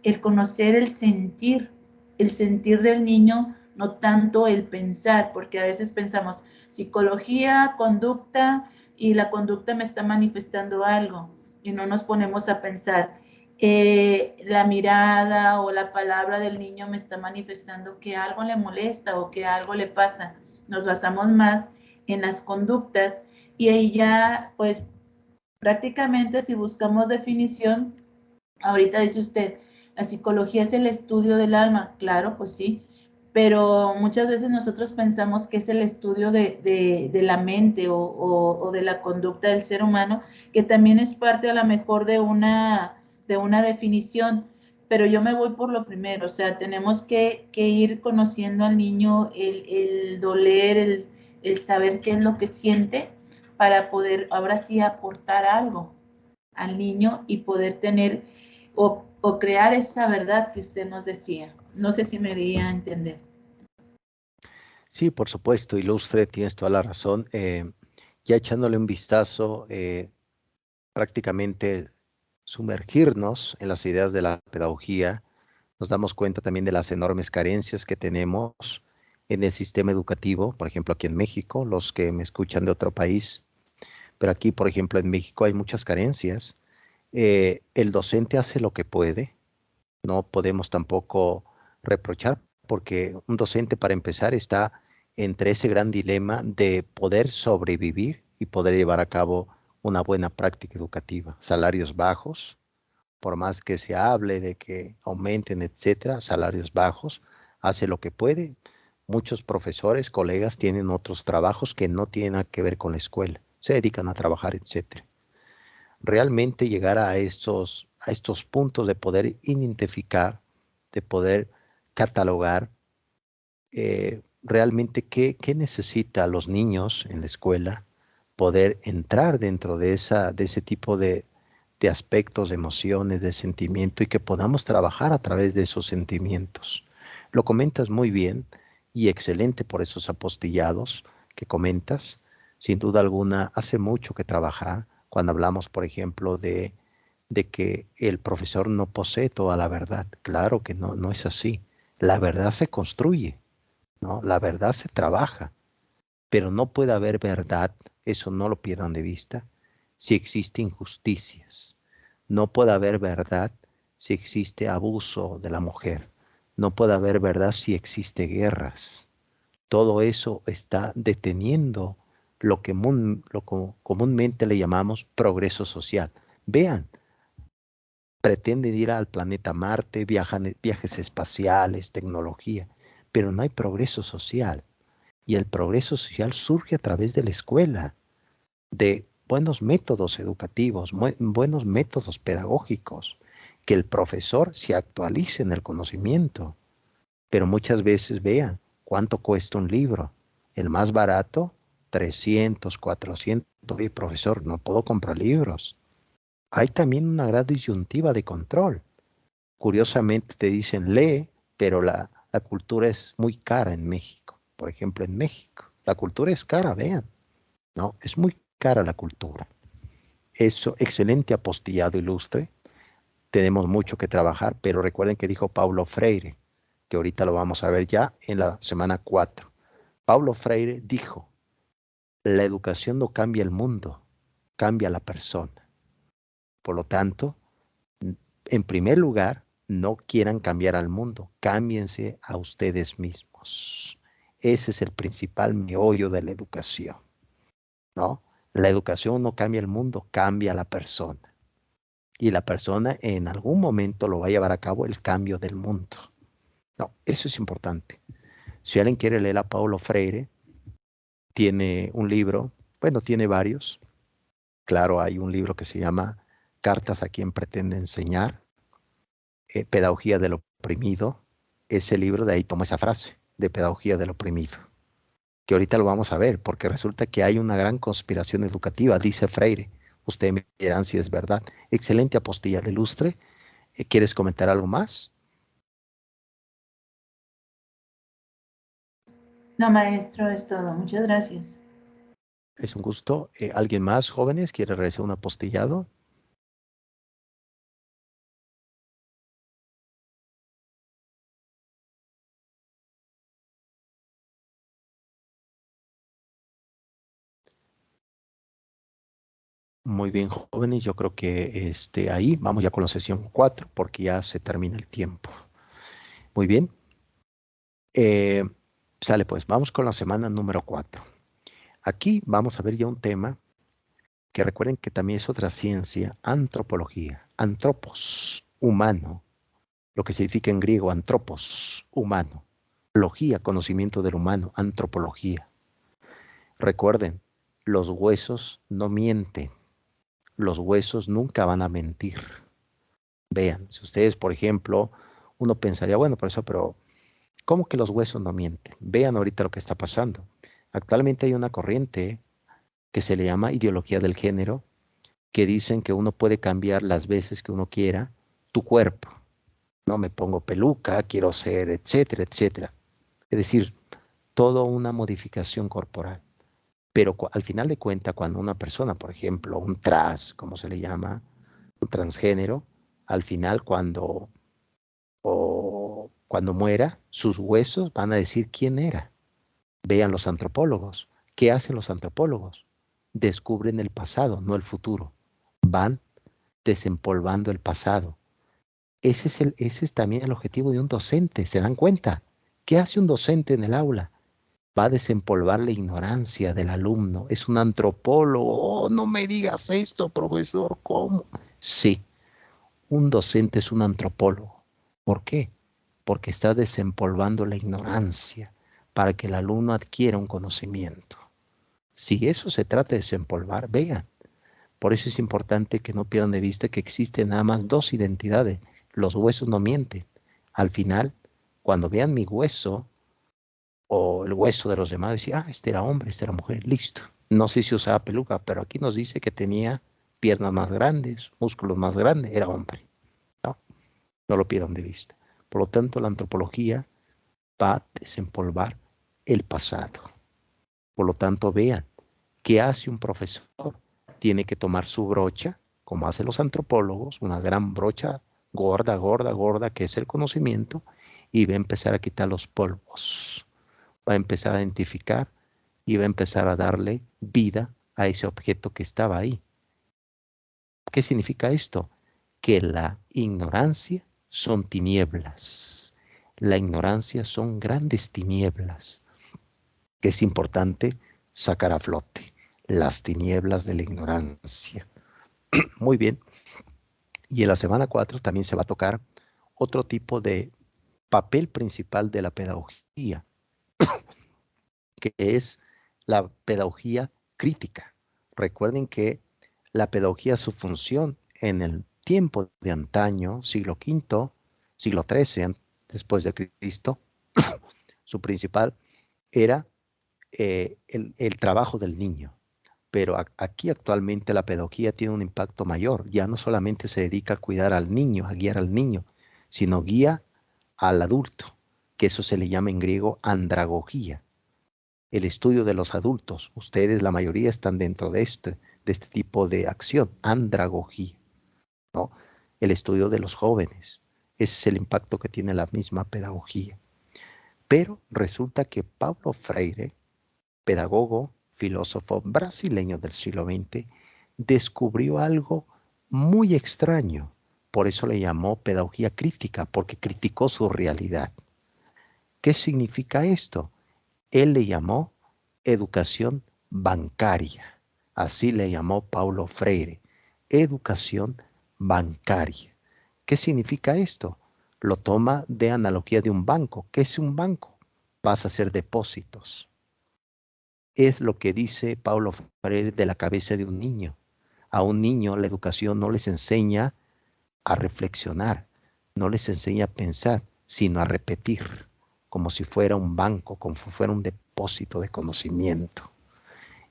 el conocer el sentir del niño, no tanto el pensar, porque a veces pensamos psicología, conducta, y la conducta me está manifestando algo. y no nos ponemos a pensar, la mirada o la palabra del niño me está manifestando que algo le molesta o que algo le pasa. Nos basamos más en las conductas y ahí ya, pues, prácticamente si buscamos definición, ahorita dice usted, la psicología es el estudio del alma. Claro, pues sí, pero muchas veces nosotros pensamos que es el estudio de la mente o de la conducta del ser humano, que también es parte a lo mejor de una definición, pero yo me voy por lo primero, o sea, tenemos que ir conociendo al niño, el doler, el saber qué es lo que siente para poder ahora sí aportar algo al niño y poder tener o crear esa verdad que usted nos decía. No sé si me di a entender. Sí, por supuesto, Ilustre, tienes toda la razón. Ya echándole un vistazo, prácticamente sumergirnos en las ideas de la pedagogía, nos damos cuenta también de las enormes carencias que tenemos en el sistema educativo, por ejemplo, aquí en México, los que me escuchan de otro país, pero aquí, por ejemplo, en México hay muchas carencias. El docente hace lo que puede, no podemos tampoco reprochar, porque un docente, para empezar, está entre ese gran dilema de poder sobrevivir y poder llevar a cabo una buena práctica educativa. Salarios bajos, por más que se hable de que aumenten, etcétera, salarios bajos, hace lo que puede. Muchos profesores, colegas, tienen otros trabajos que no tienen nada que ver con la escuela, se dedican a trabajar, etcétera. Realmente llegar a estos puntos de poder identificar, de poder catalogar realmente qué necesita los niños en la escuela, poder entrar dentro de ese tipo de aspectos, de emociones, de sentimiento y que podamos trabajar a través de esos sentimientos. Lo comentas muy bien y excelente por esos apostillados que comentas. Sin duda alguna, hace mucho que trabajar cuando hablamos, por ejemplo, de que el profesor no posee toda la verdad. Claro que no, no es así. La verdad se construye, ¿no? La verdad se trabaja, pero no puede haber verdad, eso no lo pierdan de vista, si existen injusticias. No puede haber verdad si existe abuso de la mujer. No puede haber verdad si existe guerras. Todo eso está deteniendo lo que comúnmente le llamamos progreso social. Vean, pretenden ir al planeta Marte, viajes espaciales, tecnología, pero no hay progreso social. Y el progreso social surge a través de la escuela, de buenos métodos educativos, buenos métodos pedagógicos, que el profesor se actualice en el conocimiento. Pero muchas veces vean cuánto cuesta un libro. El más barato, 300, 400. Oye, profesor, no puedo comprar libros. Hay también una gran disyuntiva de control. Curiosamente te dicen lee, pero la cultura es muy cara en México. Por ejemplo, en México, la cultura es cara, vean, ¿no? Es muy cara la cultura. Eso, excelente apostillado ilustre. Tenemos mucho que trabajar, pero recuerden que dijo Paulo Freire, que ahorita lo vamos a ver ya en la semana 4. Paulo Freire dijo, la educación no cambia el mundo, cambia la persona. Por lo tanto, en primer lugar, no quieran cambiar al mundo, cámbiense a ustedes mismos. Ese es el principal meollo de la educación, ¿no? La educación no cambia el mundo, cambia a la persona. Y la persona en algún momento lo va a llevar a cabo el cambio del mundo. No, eso es importante. Si alguien quiere leer a Paulo Freire, tiene un libro, bueno, tiene varios. Claro, hay un libro que se llama Cartas a quien pretende enseñar, Pedagogía del oprimido. Ese libro, de ahí toma esa frase, de Pedagogía del oprimido, que ahorita lo vamos a ver, porque resulta que hay una gran conspiración educativa, dice Freire. Ustedes me dirán si es verdad. Excelente apostilla de ilustre. ¿Quieres comentar algo más? No, maestro, es todo. Muchas gracias. Es un gusto. ¿Alguien más, jóvenes, quiere realizar un apostillado? Muy bien, jóvenes. Yo creo que ahí vamos ya con la sesión 4 porque ya se termina el tiempo. Muy bien. Eh, Sale pues, vamos con la semana número 4. Aquí vamos a ver ya un tema que recuerden que también es otra ciencia, antropología. Antropos, humano, lo que significa en griego antropos, humano. Logía, conocimiento del humano, antropología. Recuerden, los huesos no mienten. Los huesos nunca van a mentir. Vean, si ustedes, por ejemplo, uno pensaría, bueno, por eso, pero ¿cómo que los huesos no mienten? Vean ahorita lo que está pasando. Actualmente hay una corriente que se le llama ideología del género, que dicen que uno puede cambiar las veces que uno quiera tu cuerpo. No me pongo peluca, quiero ser, etcétera, etcétera. Es decir, toda una modificación corporal. Pero al final de cuentas, cuando una persona, por ejemplo, un trans, como se le llama, un transgénero, al final cuando muera, sus huesos van a decir quién era. Vean los antropólogos. ¿Qué hacen los antropólogos? Descubren el pasado, no el futuro. Van desempolvando el pasado. Ese es también el objetivo de un docente. ¿Se dan cuenta? ¿Qué hace un docente en el aula? Va a desempolvar la ignorancia del alumno. Es un antropólogo. Oh, no me digas esto, profesor. ¿Cómo? Sí, un docente es un antropólogo. ¿Por qué? Porque está desempolvando la ignorancia para que el alumno adquiera un conocimiento. Si eso se trata de desempolvar, vean. Por eso es importante que no pierdan de vista que existen nada más dos identidades. Los huesos no mienten. Al final, cuando vean mi hueso o el hueso de los demás, decían, este era hombre, este era mujer, listo. No sé si usaba peluca, pero aquí nos dice que tenía piernas más grandes, músculos más grandes, era hombre. No, no lo pierdan de vista. Por lo tanto, la antropología va a desempolvar el pasado. Por lo tanto, vean, ¿qué hace un profesor? Tiene que tomar su brocha, como hacen los antropólogos, una gran brocha gorda, gorda, gorda, que es el conocimiento, y va a empezar a quitar los polvos. Va a empezar a identificar y va a empezar a darle vida a ese objeto que estaba ahí. ¿Qué significa esto? Que la ignorancia son tinieblas. La ignorancia son grandes tinieblas que es importante sacar a flote. Las tinieblas de la ignorancia. Muy bien. Y en la semana 4 también se va a tocar otro tipo de papel principal de la pedagogía, que es la pedagogía crítica. Recuerden que la pedagogía, su función en el tiempo de antaño, siglo V, siglo XIII, después de Cristo, su principal era el trabajo del niño. Pero aquí actualmente la pedagogía tiene un impacto mayor. Ya no solamente se dedica a cuidar al niño, a guiar al niño, sino guía al adulto, que eso se le llama en griego andragogía, el estudio de los adultos. Ustedes, la mayoría, están dentro de este tipo de acción, andragogía, ¿no? El estudio de los jóvenes. Ese es el impacto que tiene la misma pedagogía. Pero resulta que Paulo Freire, pedagogo, filósofo brasileño del siglo XX, descubrió algo muy extraño. Por eso le llamó pedagogía crítica, porque criticó su realidad. ¿Qué significa esto? Él le llamó educación bancaria. Así le llamó Paulo Freire. Educación bancaria. ¿Qué significa esto? Lo toma de analogía de un banco. ¿Qué es un banco? Vas a hacer depósitos. Es lo que dice Paulo Freire de la cabeza de un niño. A un niño la educación no les enseña a reflexionar, no les enseña a pensar, sino a repetir, como si fuera un banco, como si fuera un depósito de conocimiento.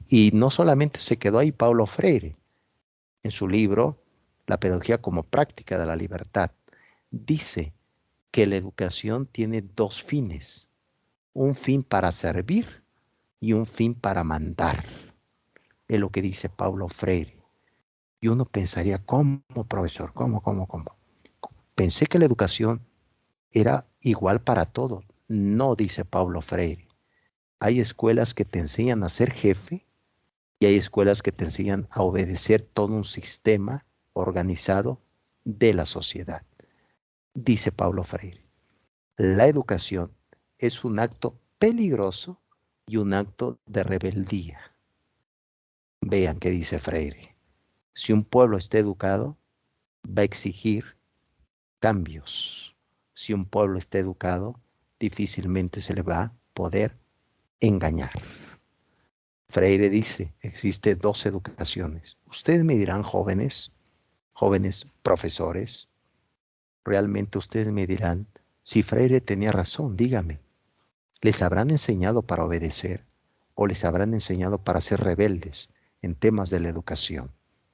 Y no solamente se quedó ahí Paulo Freire, en su libro La pedagogía como práctica de la libertad, dice que la educación tiene dos fines, un fin para servir y un fin para mandar. Es lo que dice Paulo Freire. Y uno pensaría, ¿cómo, profesor? ¿Cómo? Pensé que la educación era igual para todos. No, dice Paulo Freire. Hay escuelas que te enseñan a ser jefe Y hay escuelas que te enseñan a obedecer todo un sistema organizado de la sociedad. Dice Paulo Freire, la educación es un acto peligroso y un acto de rebeldía. Vean qué dice Freire. Si un pueblo está educado, va a exigir cambios. Si un pueblo está educado, difícilmente se le va a poder engañar. Freire dice, existe dos educaciones. Ustedes me dirán, jóvenes profesores, realmente ustedes me dirán, si Freire tenía razón, dígame, ¿les habrán enseñado para obedecer o les habrán enseñado para ser rebeldes en temas de la educación?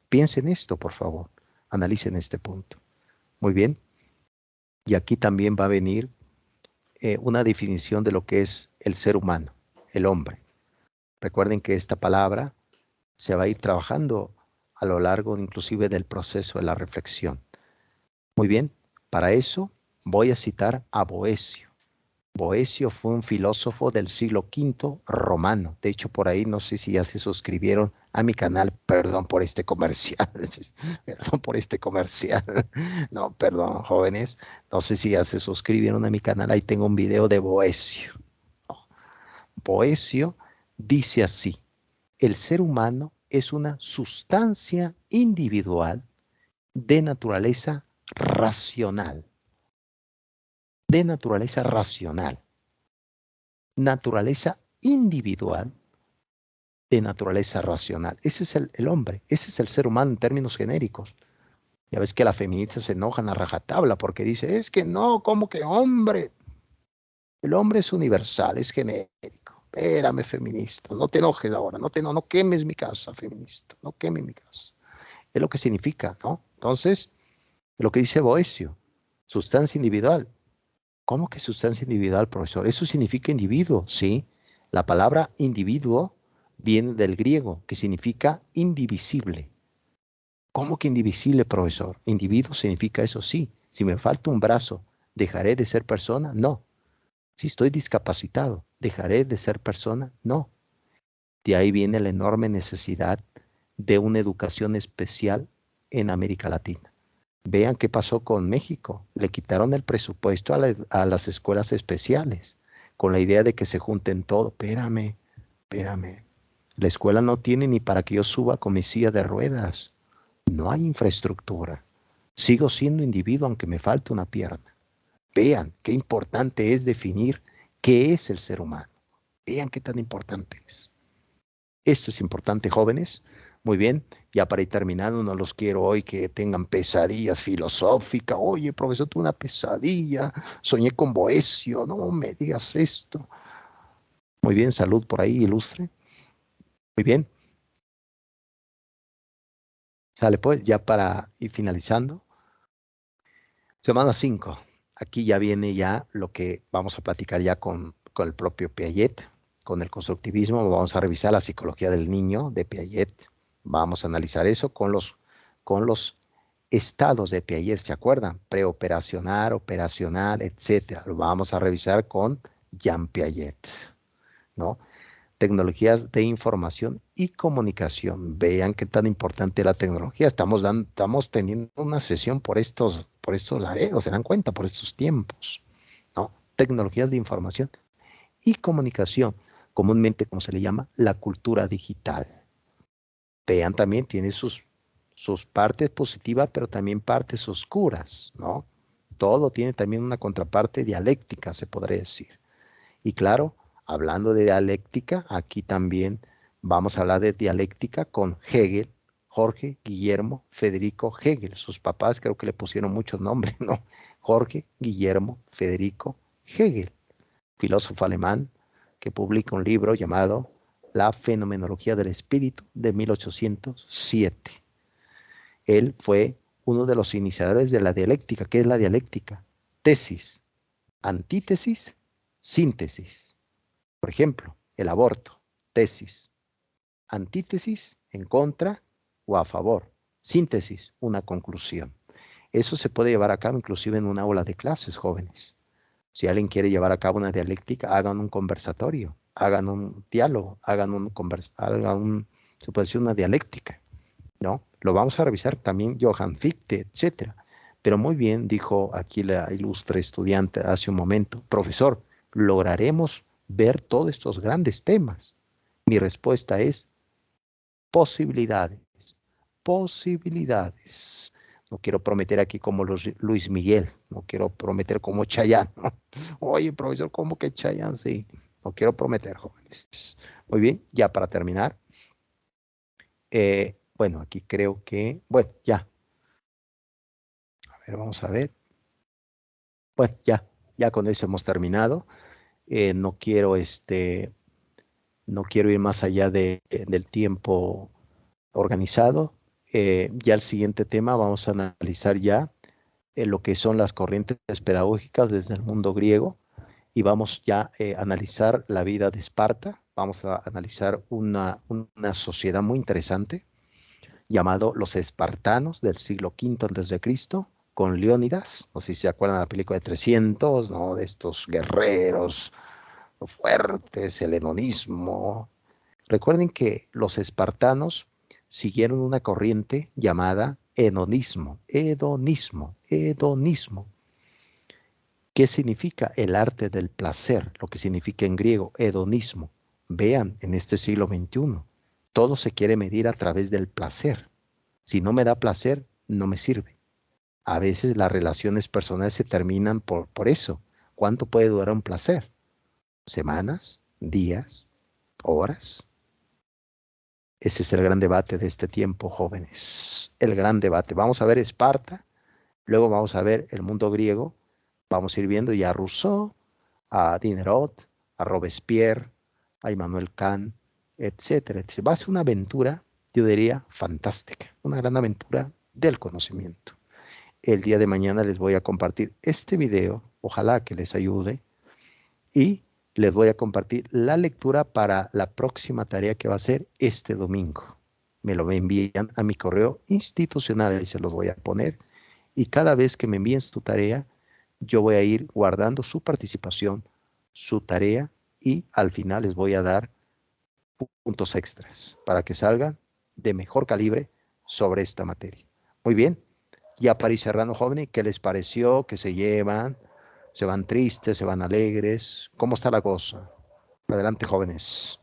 Piensen esto, por favor, analicen este punto. Muy bien, y aquí también va a venir una definición de lo que es el ser humano, el hombre. Recuerden que esta palabra se va a ir trabajando a lo largo inclusive del proceso de la reflexión. Muy bien, para eso voy a citar a Boecio. Boecio fue un filósofo del siglo V romano. De hecho, por ahí no sé si ya se suscribieron a mi canal. Perdón por este comercial. Perdón por este comercial. No, perdón, jóvenes. No sé si ya se suscribieron a mi canal. Ahí tengo un video de Boecio. Boecio dice así: el ser humano es una sustancia individual de naturaleza racional. De naturaleza racional. Naturaleza individual de naturaleza racional. Ese es el hombre, ese es el ser humano en términos genéricos. Ya ves que las feministas se enojan a rajatabla porque dice, es que no, ¿cómo que hombre? El hombre es universal, es genérico. Espérame, feminista, no te enojes ahora, no quemes mi casa, feminista, no quemes mi casa. Es lo que significa, ¿no? Entonces, lo que dice Boecio, sustancia individual. ¿Cómo que sustancia individual, profesor? Eso significa individuo, ¿sí? La palabra individuo viene del griego, que significa indivisible. ¿Cómo que indivisible, profesor? Individuo significa eso, sí. Si me falta un brazo, ¿dejaré de ser persona? No. Si estoy discapacitado, ¿dejaré de ser persona? No. De ahí viene la enorme necesidad de una educación especial en América Latina. Vean qué pasó con México. Le quitaron el presupuesto a las escuelas especiales con la idea de que se junten todo. Espérame. La escuela no tiene ni para que yo suba con mi silla de ruedas. No hay infraestructura. Sigo siendo individuo aunque me falte una pierna. Vean qué importante es definir qué es el ser humano. Vean qué tan importante es. Esto es importante, jóvenes. Muy bien, ya para ir terminando, no los quiero hoy que tengan pesadillas filosóficas. Oye, profesor, tuve una pesadilla, soñé con Boecio, no me digas esto. Muy bien, salud por ahí, ilustre. Muy bien. Sale pues, ya para ir finalizando. Semana 5. Aquí ya viene ya lo que vamos a platicar ya con el propio Piaget, con el constructivismo. Vamos a revisar la psicología del niño de Piaget. Vamos a analizar eso con los estados de Piaget, ¿se acuerdan? Preoperacional, operacional, etcétera. Lo vamos a revisar con Jean Piaget, ¿no? Tecnologías de información y comunicación. Vean qué tan importante es la tecnología. Estamos teniendo una sesión por estos laredos, ¿se dan cuenta? Por estos tiempos, ¿no? Tecnologías de información y comunicación, comúnmente como se le llama, la cultura digital. Vean también, tiene sus partes positivas, pero también partes oscuras, ¿no? Todo tiene también una contraparte dialéctica, se podría decir. Y claro, hablando de dialéctica, aquí también vamos a hablar de dialéctica con Hegel, Jorge Guillermo Federico Hegel. Sus papás creo que le pusieron muchos nombres, ¿no? Jorge Guillermo Federico Hegel, filósofo alemán que publica un libro llamado La Fenomenología del Espíritu de 1807. Él fue uno de los iniciadores de la dialéctica. ¿Qué es la dialéctica? Tesis, antítesis, síntesis. Por ejemplo, el aborto, tesis. Antítesis, en contra o a favor. Síntesis, una conclusión. Eso se puede llevar a cabo inclusive en una aula de clases, jóvenes. Si alguien quiere llevar a cabo una dialéctica, hagan un conversatorio, hagan un diálogo, hagan un Se puede decir una dialéctica, ¿no? Lo vamos a revisar también Johann Fichte, etcétera. Pero muy bien, dijo aquí la ilustre estudiante hace un momento, profesor, ¿lograremos ver todos estos grandes temas? Mi respuesta es posibilidades, posibilidades. No quiero prometer aquí como Luis Miguel, no quiero prometer como Chayanne. Oye, profesor, ¿cómo que Chayanne? Sí, no quiero prometer, jóvenes. Muy bien, ya para terminar. Bueno, aquí creo que, bueno, ya. A ver, vamos a ver. Bueno, ya con eso hemos terminado. No quiero ir más allá del tiempo organizado. Ya el siguiente tema vamos a analizar ya lo que son las corrientes pedagógicas desde el mundo griego y vamos ya a analizar la vida de Esparta. Vamos a analizar una sociedad muy interesante llamado los espartanos del siglo V a.C., con Leónidas. No sé si se acuerdan de la película de 300, ¿no? De estos guerreros fuertes, el hedonismo. Recuerden que los espartanos siguieron una corriente llamada hedonismo. ¿Qué significa? El arte del placer, lo que significa en griego, hedonismo. Vean, en este siglo XXI, todo se quiere medir a través del placer. Si no me da placer, no me sirve. A veces las relaciones personales se terminan por eso. ¿Cuánto puede durar un placer? ¿Semanas? ¿Días? ¿Horas? Ese es el gran debate de este tiempo, jóvenes. El gran debate. Vamos a ver Esparta, luego vamos a ver el mundo griego, vamos a ir viendo ya a Rousseau, a Diderot, a Robespierre, a Immanuel Kant, etcétera, etcétera. Va a ser una aventura, yo diría, fantástica, una gran aventura del conocimiento. El día de mañana les voy a compartir este video, ojalá que les ayude, y les voy a compartir la lectura para la próxima tarea que va a ser este domingo. Me lo envían a mi correo institucional y se los voy a poner. Y cada vez que me envíen su tarea, yo voy a ir guardando su participación, su tarea, y al final les voy a dar puntos extras para que salgan de mejor calibre sobre esta materia. Muy bien, ya para ir cerrando, jóvenes, ¿qué les pareció? ¿Qué se llevan? ¿Se van tristes? ¿Se van alegres? ¿Cómo está la cosa? Adelante, jóvenes.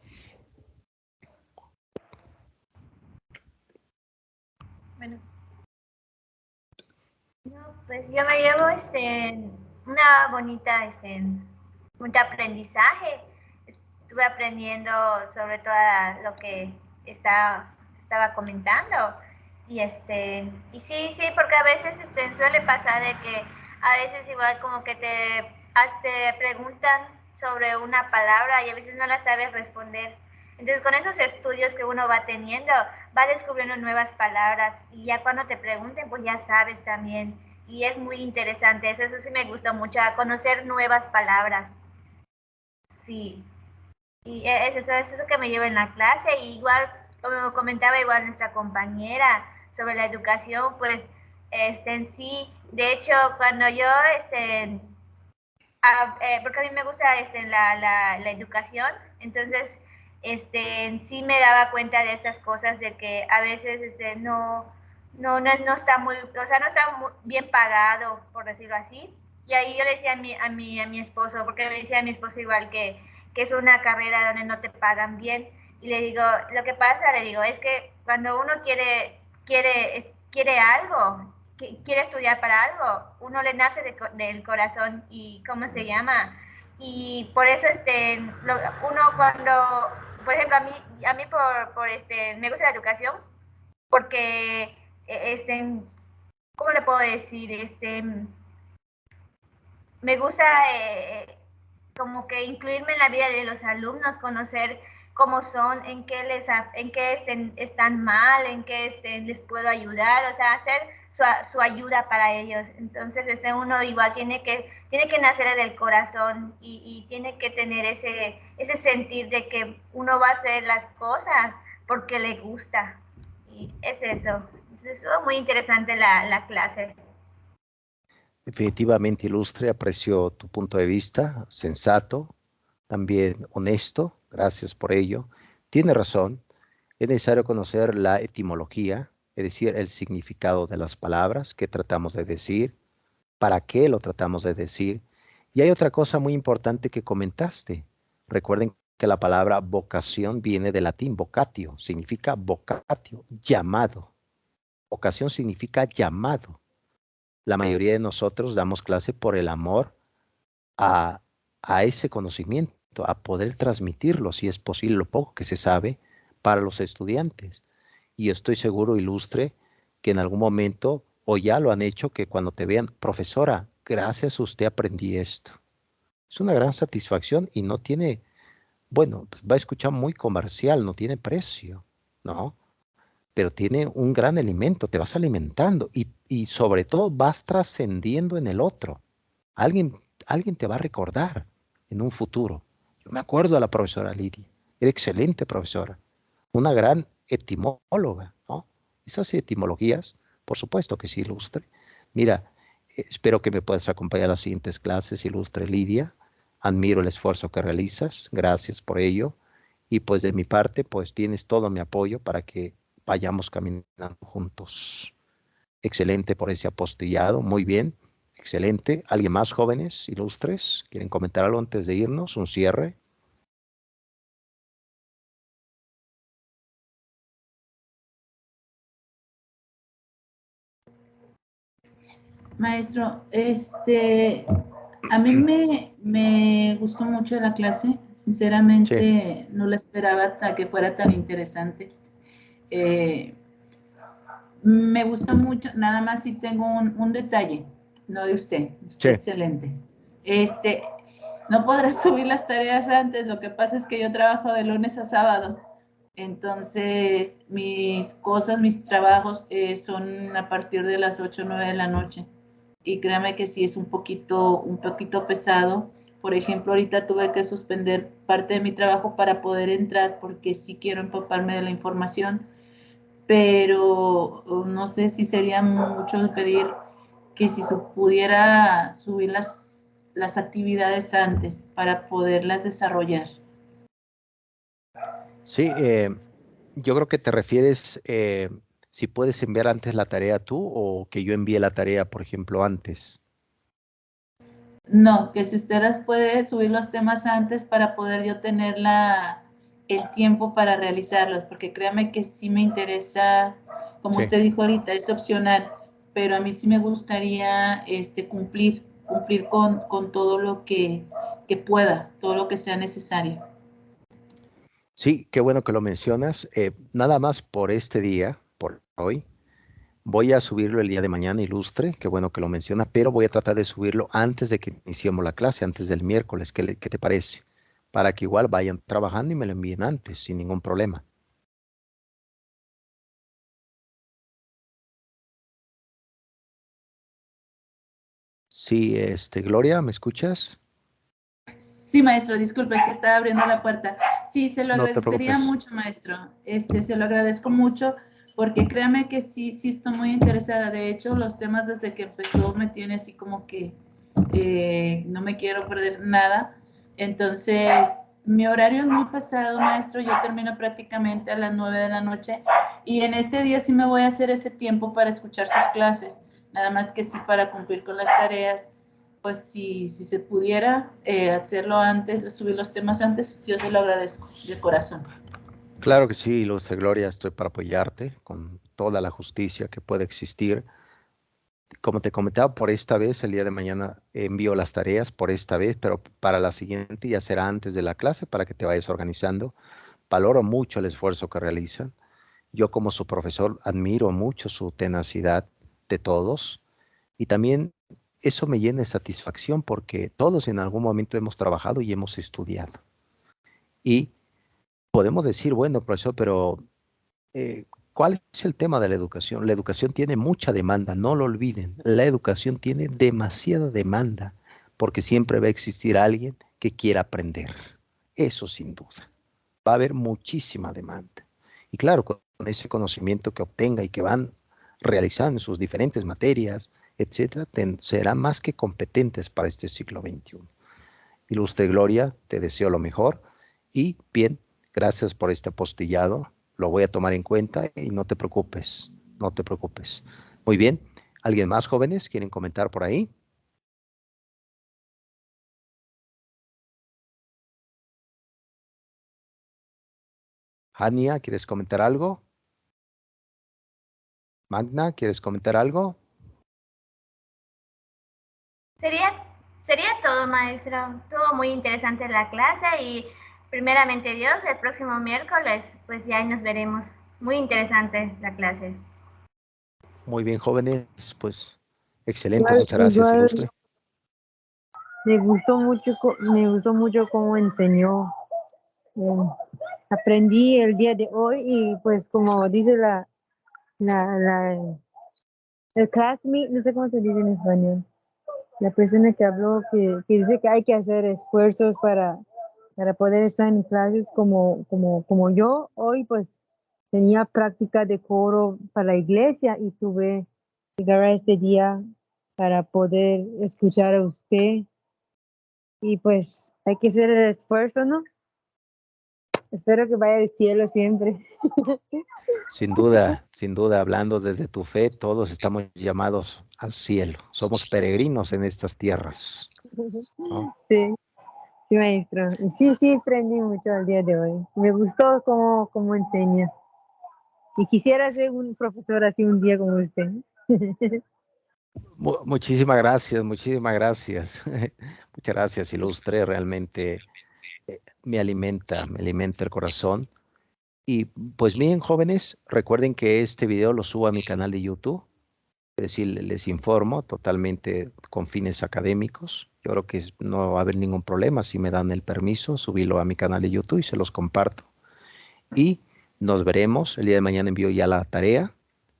Bueno. No, pues yo me llevo una bonita aprendizaje. Estuve aprendiendo sobre todo lo que estaba comentando. Y sí, porque a veces suele pasar de que a veces igual como que te preguntan sobre una palabra y a veces no la sabes responder. Entonces con esos estudios que uno va teniendo, va descubriendo nuevas palabras y ya cuando te pregunten, pues ya sabes también. Y es muy interesante, eso sí me gusta mucho, conocer nuevas palabras. Sí, y es eso que me llevo en la clase. Y igual, como comentaba igual nuestra compañera sobre la educación, pues en sí, de hecho, cuando yo, porque a mí me gusta la educación, entonces sí me daba cuenta de estas cosas, de que a veces no está muy, o sea, no está muy bien pagado, por decirlo así. Y ahí yo le decía a mi esposo, porque me decía a mi esposo igual que es una carrera donde no te pagan bien. Y le digo, lo que pasa, le digo, es que cuando uno quiere algo, quiere estudiar para algo, uno le nace del corazón. Y ¿cómo se llama? Y por eso uno cuando, por ejemplo, a mí me gusta la educación porque ¿cómo le puedo decir? Me gusta como que incluirme en la vida de los alumnos, conocer cómo son, en qué están mal, en qué les puedo ayudar, o sea, hacer su ayuda para ellos. Entonces, uno igual tiene que nacer del corazón y tiene que tener ese sentir de que uno va a hacer las cosas porque le gusta. Y es eso. Entonces, estuvo muy interesante la clase. Definitivamente, ilustre, aprecio tu punto de vista, sensato, también honesto, gracias por ello. Tiene razón, Es necesario conocer la etimología, es decir, el significado de las palabras que tratamos de decir, para qué lo tratamos de decir. Y hay otra cosa muy importante que comentaste. Recuerden que la palabra vocación viene del latín vocatio, significa vocatio, llamado. Vocación significa llamado. La mayoría de nosotros damos clase por el amor a ese conocimiento, a poder transmitirlo, si es posible, lo poco que se sabe para los estudiantes. Y estoy seguro, Ilustre, que en algún momento, o ya lo han hecho, que cuando te vean, profesora, gracias a usted aprendí esto. Es una gran satisfacción y no tiene, bueno, pues va a escuchar muy comercial, no tiene precio, ¿no? Pero tiene un gran alimento, te vas alimentando y sobre todo vas trascendiendo en el otro. Alguien te va a recordar en un futuro. Yo me acuerdo a la profesora Lidia, era excelente profesora, una gran etimóloga, ¿no? Esas etimologías, por supuesto que sí, Ilustre. Mira, espero que me puedas acompañar a las siguientes clases, Ilustre Lidia. Admiro el esfuerzo que realizas, gracias por ello. Y pues de mi parte, pues tienes todo mi apoyo para que vayamos caminando juntos. Excelente por ese apostillado, muy bien, excelente. ¿Alguien más, jóvenes, ilustres? ¿Quieren comentar algo antes de irnos? ¿Un cierre? Maestro, a mí me gustó mucho la clase, sinceramente no la esperaba que fuera tan interesante. Me gustó mucho, nada más si tengo un detalle, no de usted, excelente. No podrá subir las tareas antes, lo que pasa es que yo trabajo de lunes a sábado, entonces mis trabajos son a partir de las 8 o 9 de la noche. Y créame que sí es un poquito pesado. Por ejemplo, ahorita tuve que suspender parte de mi trabajo para poder entrar porque sí quiero empaparme de la información, pero no sé si sería mucho pedir que si se pudiera subir las actividades antes para poderlas desarrollar. Sí, yo creo que te refieres si puedes enviar antes la tarea tú o que yo envíe la tarea, por ejemplo, antes. No, que si usted las puede subir los temas antes para poder yo tener el tiempo para realizarlos, porque créame que sí me interesa, como usted dijo ahorita, es opcional, pero a mí sí me gustaría cumplir con todo lo que pueda, todo lo que sea necesario. Sí, qué bueno que lo mencionas. Nada más por este día, por hoy. Voy a subirlo el día de mañana, Ilustre, qué bueno que lo menciona, pero voy a tratar de subirlo antes de que iniciemos la clase, antes del miércoles. ¿Qué te parece? Para que igual vayan trabajando y me lo envíen antes, sin ningún problema. Sí, Gloria, ¿me escuchas? Sí, maestro, disculpe, es que estaba abriendo la puerta. Sí, se lo No te agradecería preocupes. mucho, maestro. Se lo agradezco mucho porque créame que sí estoy muy interesada. De hecho, los temas desde que empezó me tiene así como que no me quiero perder nada. Entonces, mi horario es muy pesado, maestro. Yo termino prácticamente a las 9 de la noche y en este día sí me voy a hacer ese tiempo para escuchar sus clases. Nada más que sí para cumplir con las tareas. Pues si se pudiera hacerlo antes, subir los temas antes, yo se lo agradezco de corazón. Claro que sí, Ilustre Gloria, estoy para apoyarte con toda la justicia que puede existir. Como te comentaba, por esta vez, el día de mañana envío las tareas por esta vez, pero para la siguiente ya será antes de la clase para que te vayas organizando. Valoro mucho el esfuerzo que realizan. Yo como su profesor admiro mucho su tenacidad de todos y también eso me llena de satisfacción porque todos en algún momento hemos trabajado y hemos estudiado. Y podemos decir, bueno, profesor, pero ¿cuál es el tema de la educación? La educación tiene mucha demanda, no lo olviden. La educación tiene demasiada demanda porque siempre va a existir alguien que quiera aprender. Eso sin duda. Va a haber muchísima demanda. Y claro, con ese conocimiento que obtenga y que van realizando en sus diferentes materias, etcétera, serán más que competentes para este siglo XXI. Ilustre Gloria, te deseo lo mejor y bien, gracias por este apostillado. lo voy a tomar en cuenta y no te preocupes, no te preocupes. Muy bien. ¿Alguien más, jóvenes? ¿Quieren comentar por ahí? Ania, ¿quieres comentar algo? Magna, ¿quieres comentar algo? Sería, sería todo, maestro. Todo muy interesante la clase y primeramente Dios, el próximo miércoles, pues ya nos veremos. Muy interesante la clase. Muy bien, jóvenes, pues excelente, Igual, muchas gracias, igual ilustre. me gustó mucho cómo enseñó. Eh, aprendí el día de hoy y pues como dice la el classmate, no sé cómo se dice en español, la persona que habló, que dice que hay que hacer esfuerzos para poder estar en clases como yo. Hoy pues tenía práctica de coro para la iglesia y tuve que llegar a este día para poder escuchar a usted y pues hay que hacer el esfuerzo, ¿no? Espero que vaya al cielo siempre. Sin duda, hablando desde tu fe, todos estamos llamados al cielo. Somos peregrinos en estas tierras, ¿no? Sí, sí, maestro. Y sí, aprendí mucho al día de hoy. Me gustó cómo enseña. Y quisiera ser un profesor así un día como usted. Muchísimas gracias, muchísimas gracias. Muchas gracias, ilustre, realmente me alimenta el corazón. Y pues bien, jóvenes, recuerden que este video lo subo a mi canal de YouTube. Es decir, les informo totalmente con fines académicos. Yo creo que no va a haber ningún problema si me dan el permiso, subirlo a mi canal de YouTube y se los comparto. Y nos veremos. El día de mañana envío ya la tarea.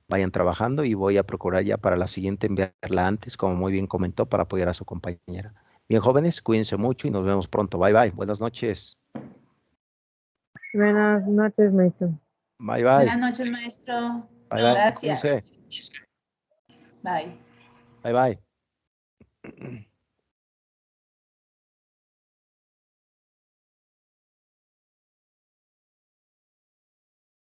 Vayan trabajando y voy a procurar ya para la siguiente enviarla antes, como muy bien comentó, para apoyar a su compañera. Bien, jóvenes, cuídense mucho y nos vemos pronto. Bye, bye. Buenas noches. Buenas noches, maestro. Bye, bye. Buenas noches, maestro. Bye, bye. Gracias. Cuídense. Bye. Bye, bye.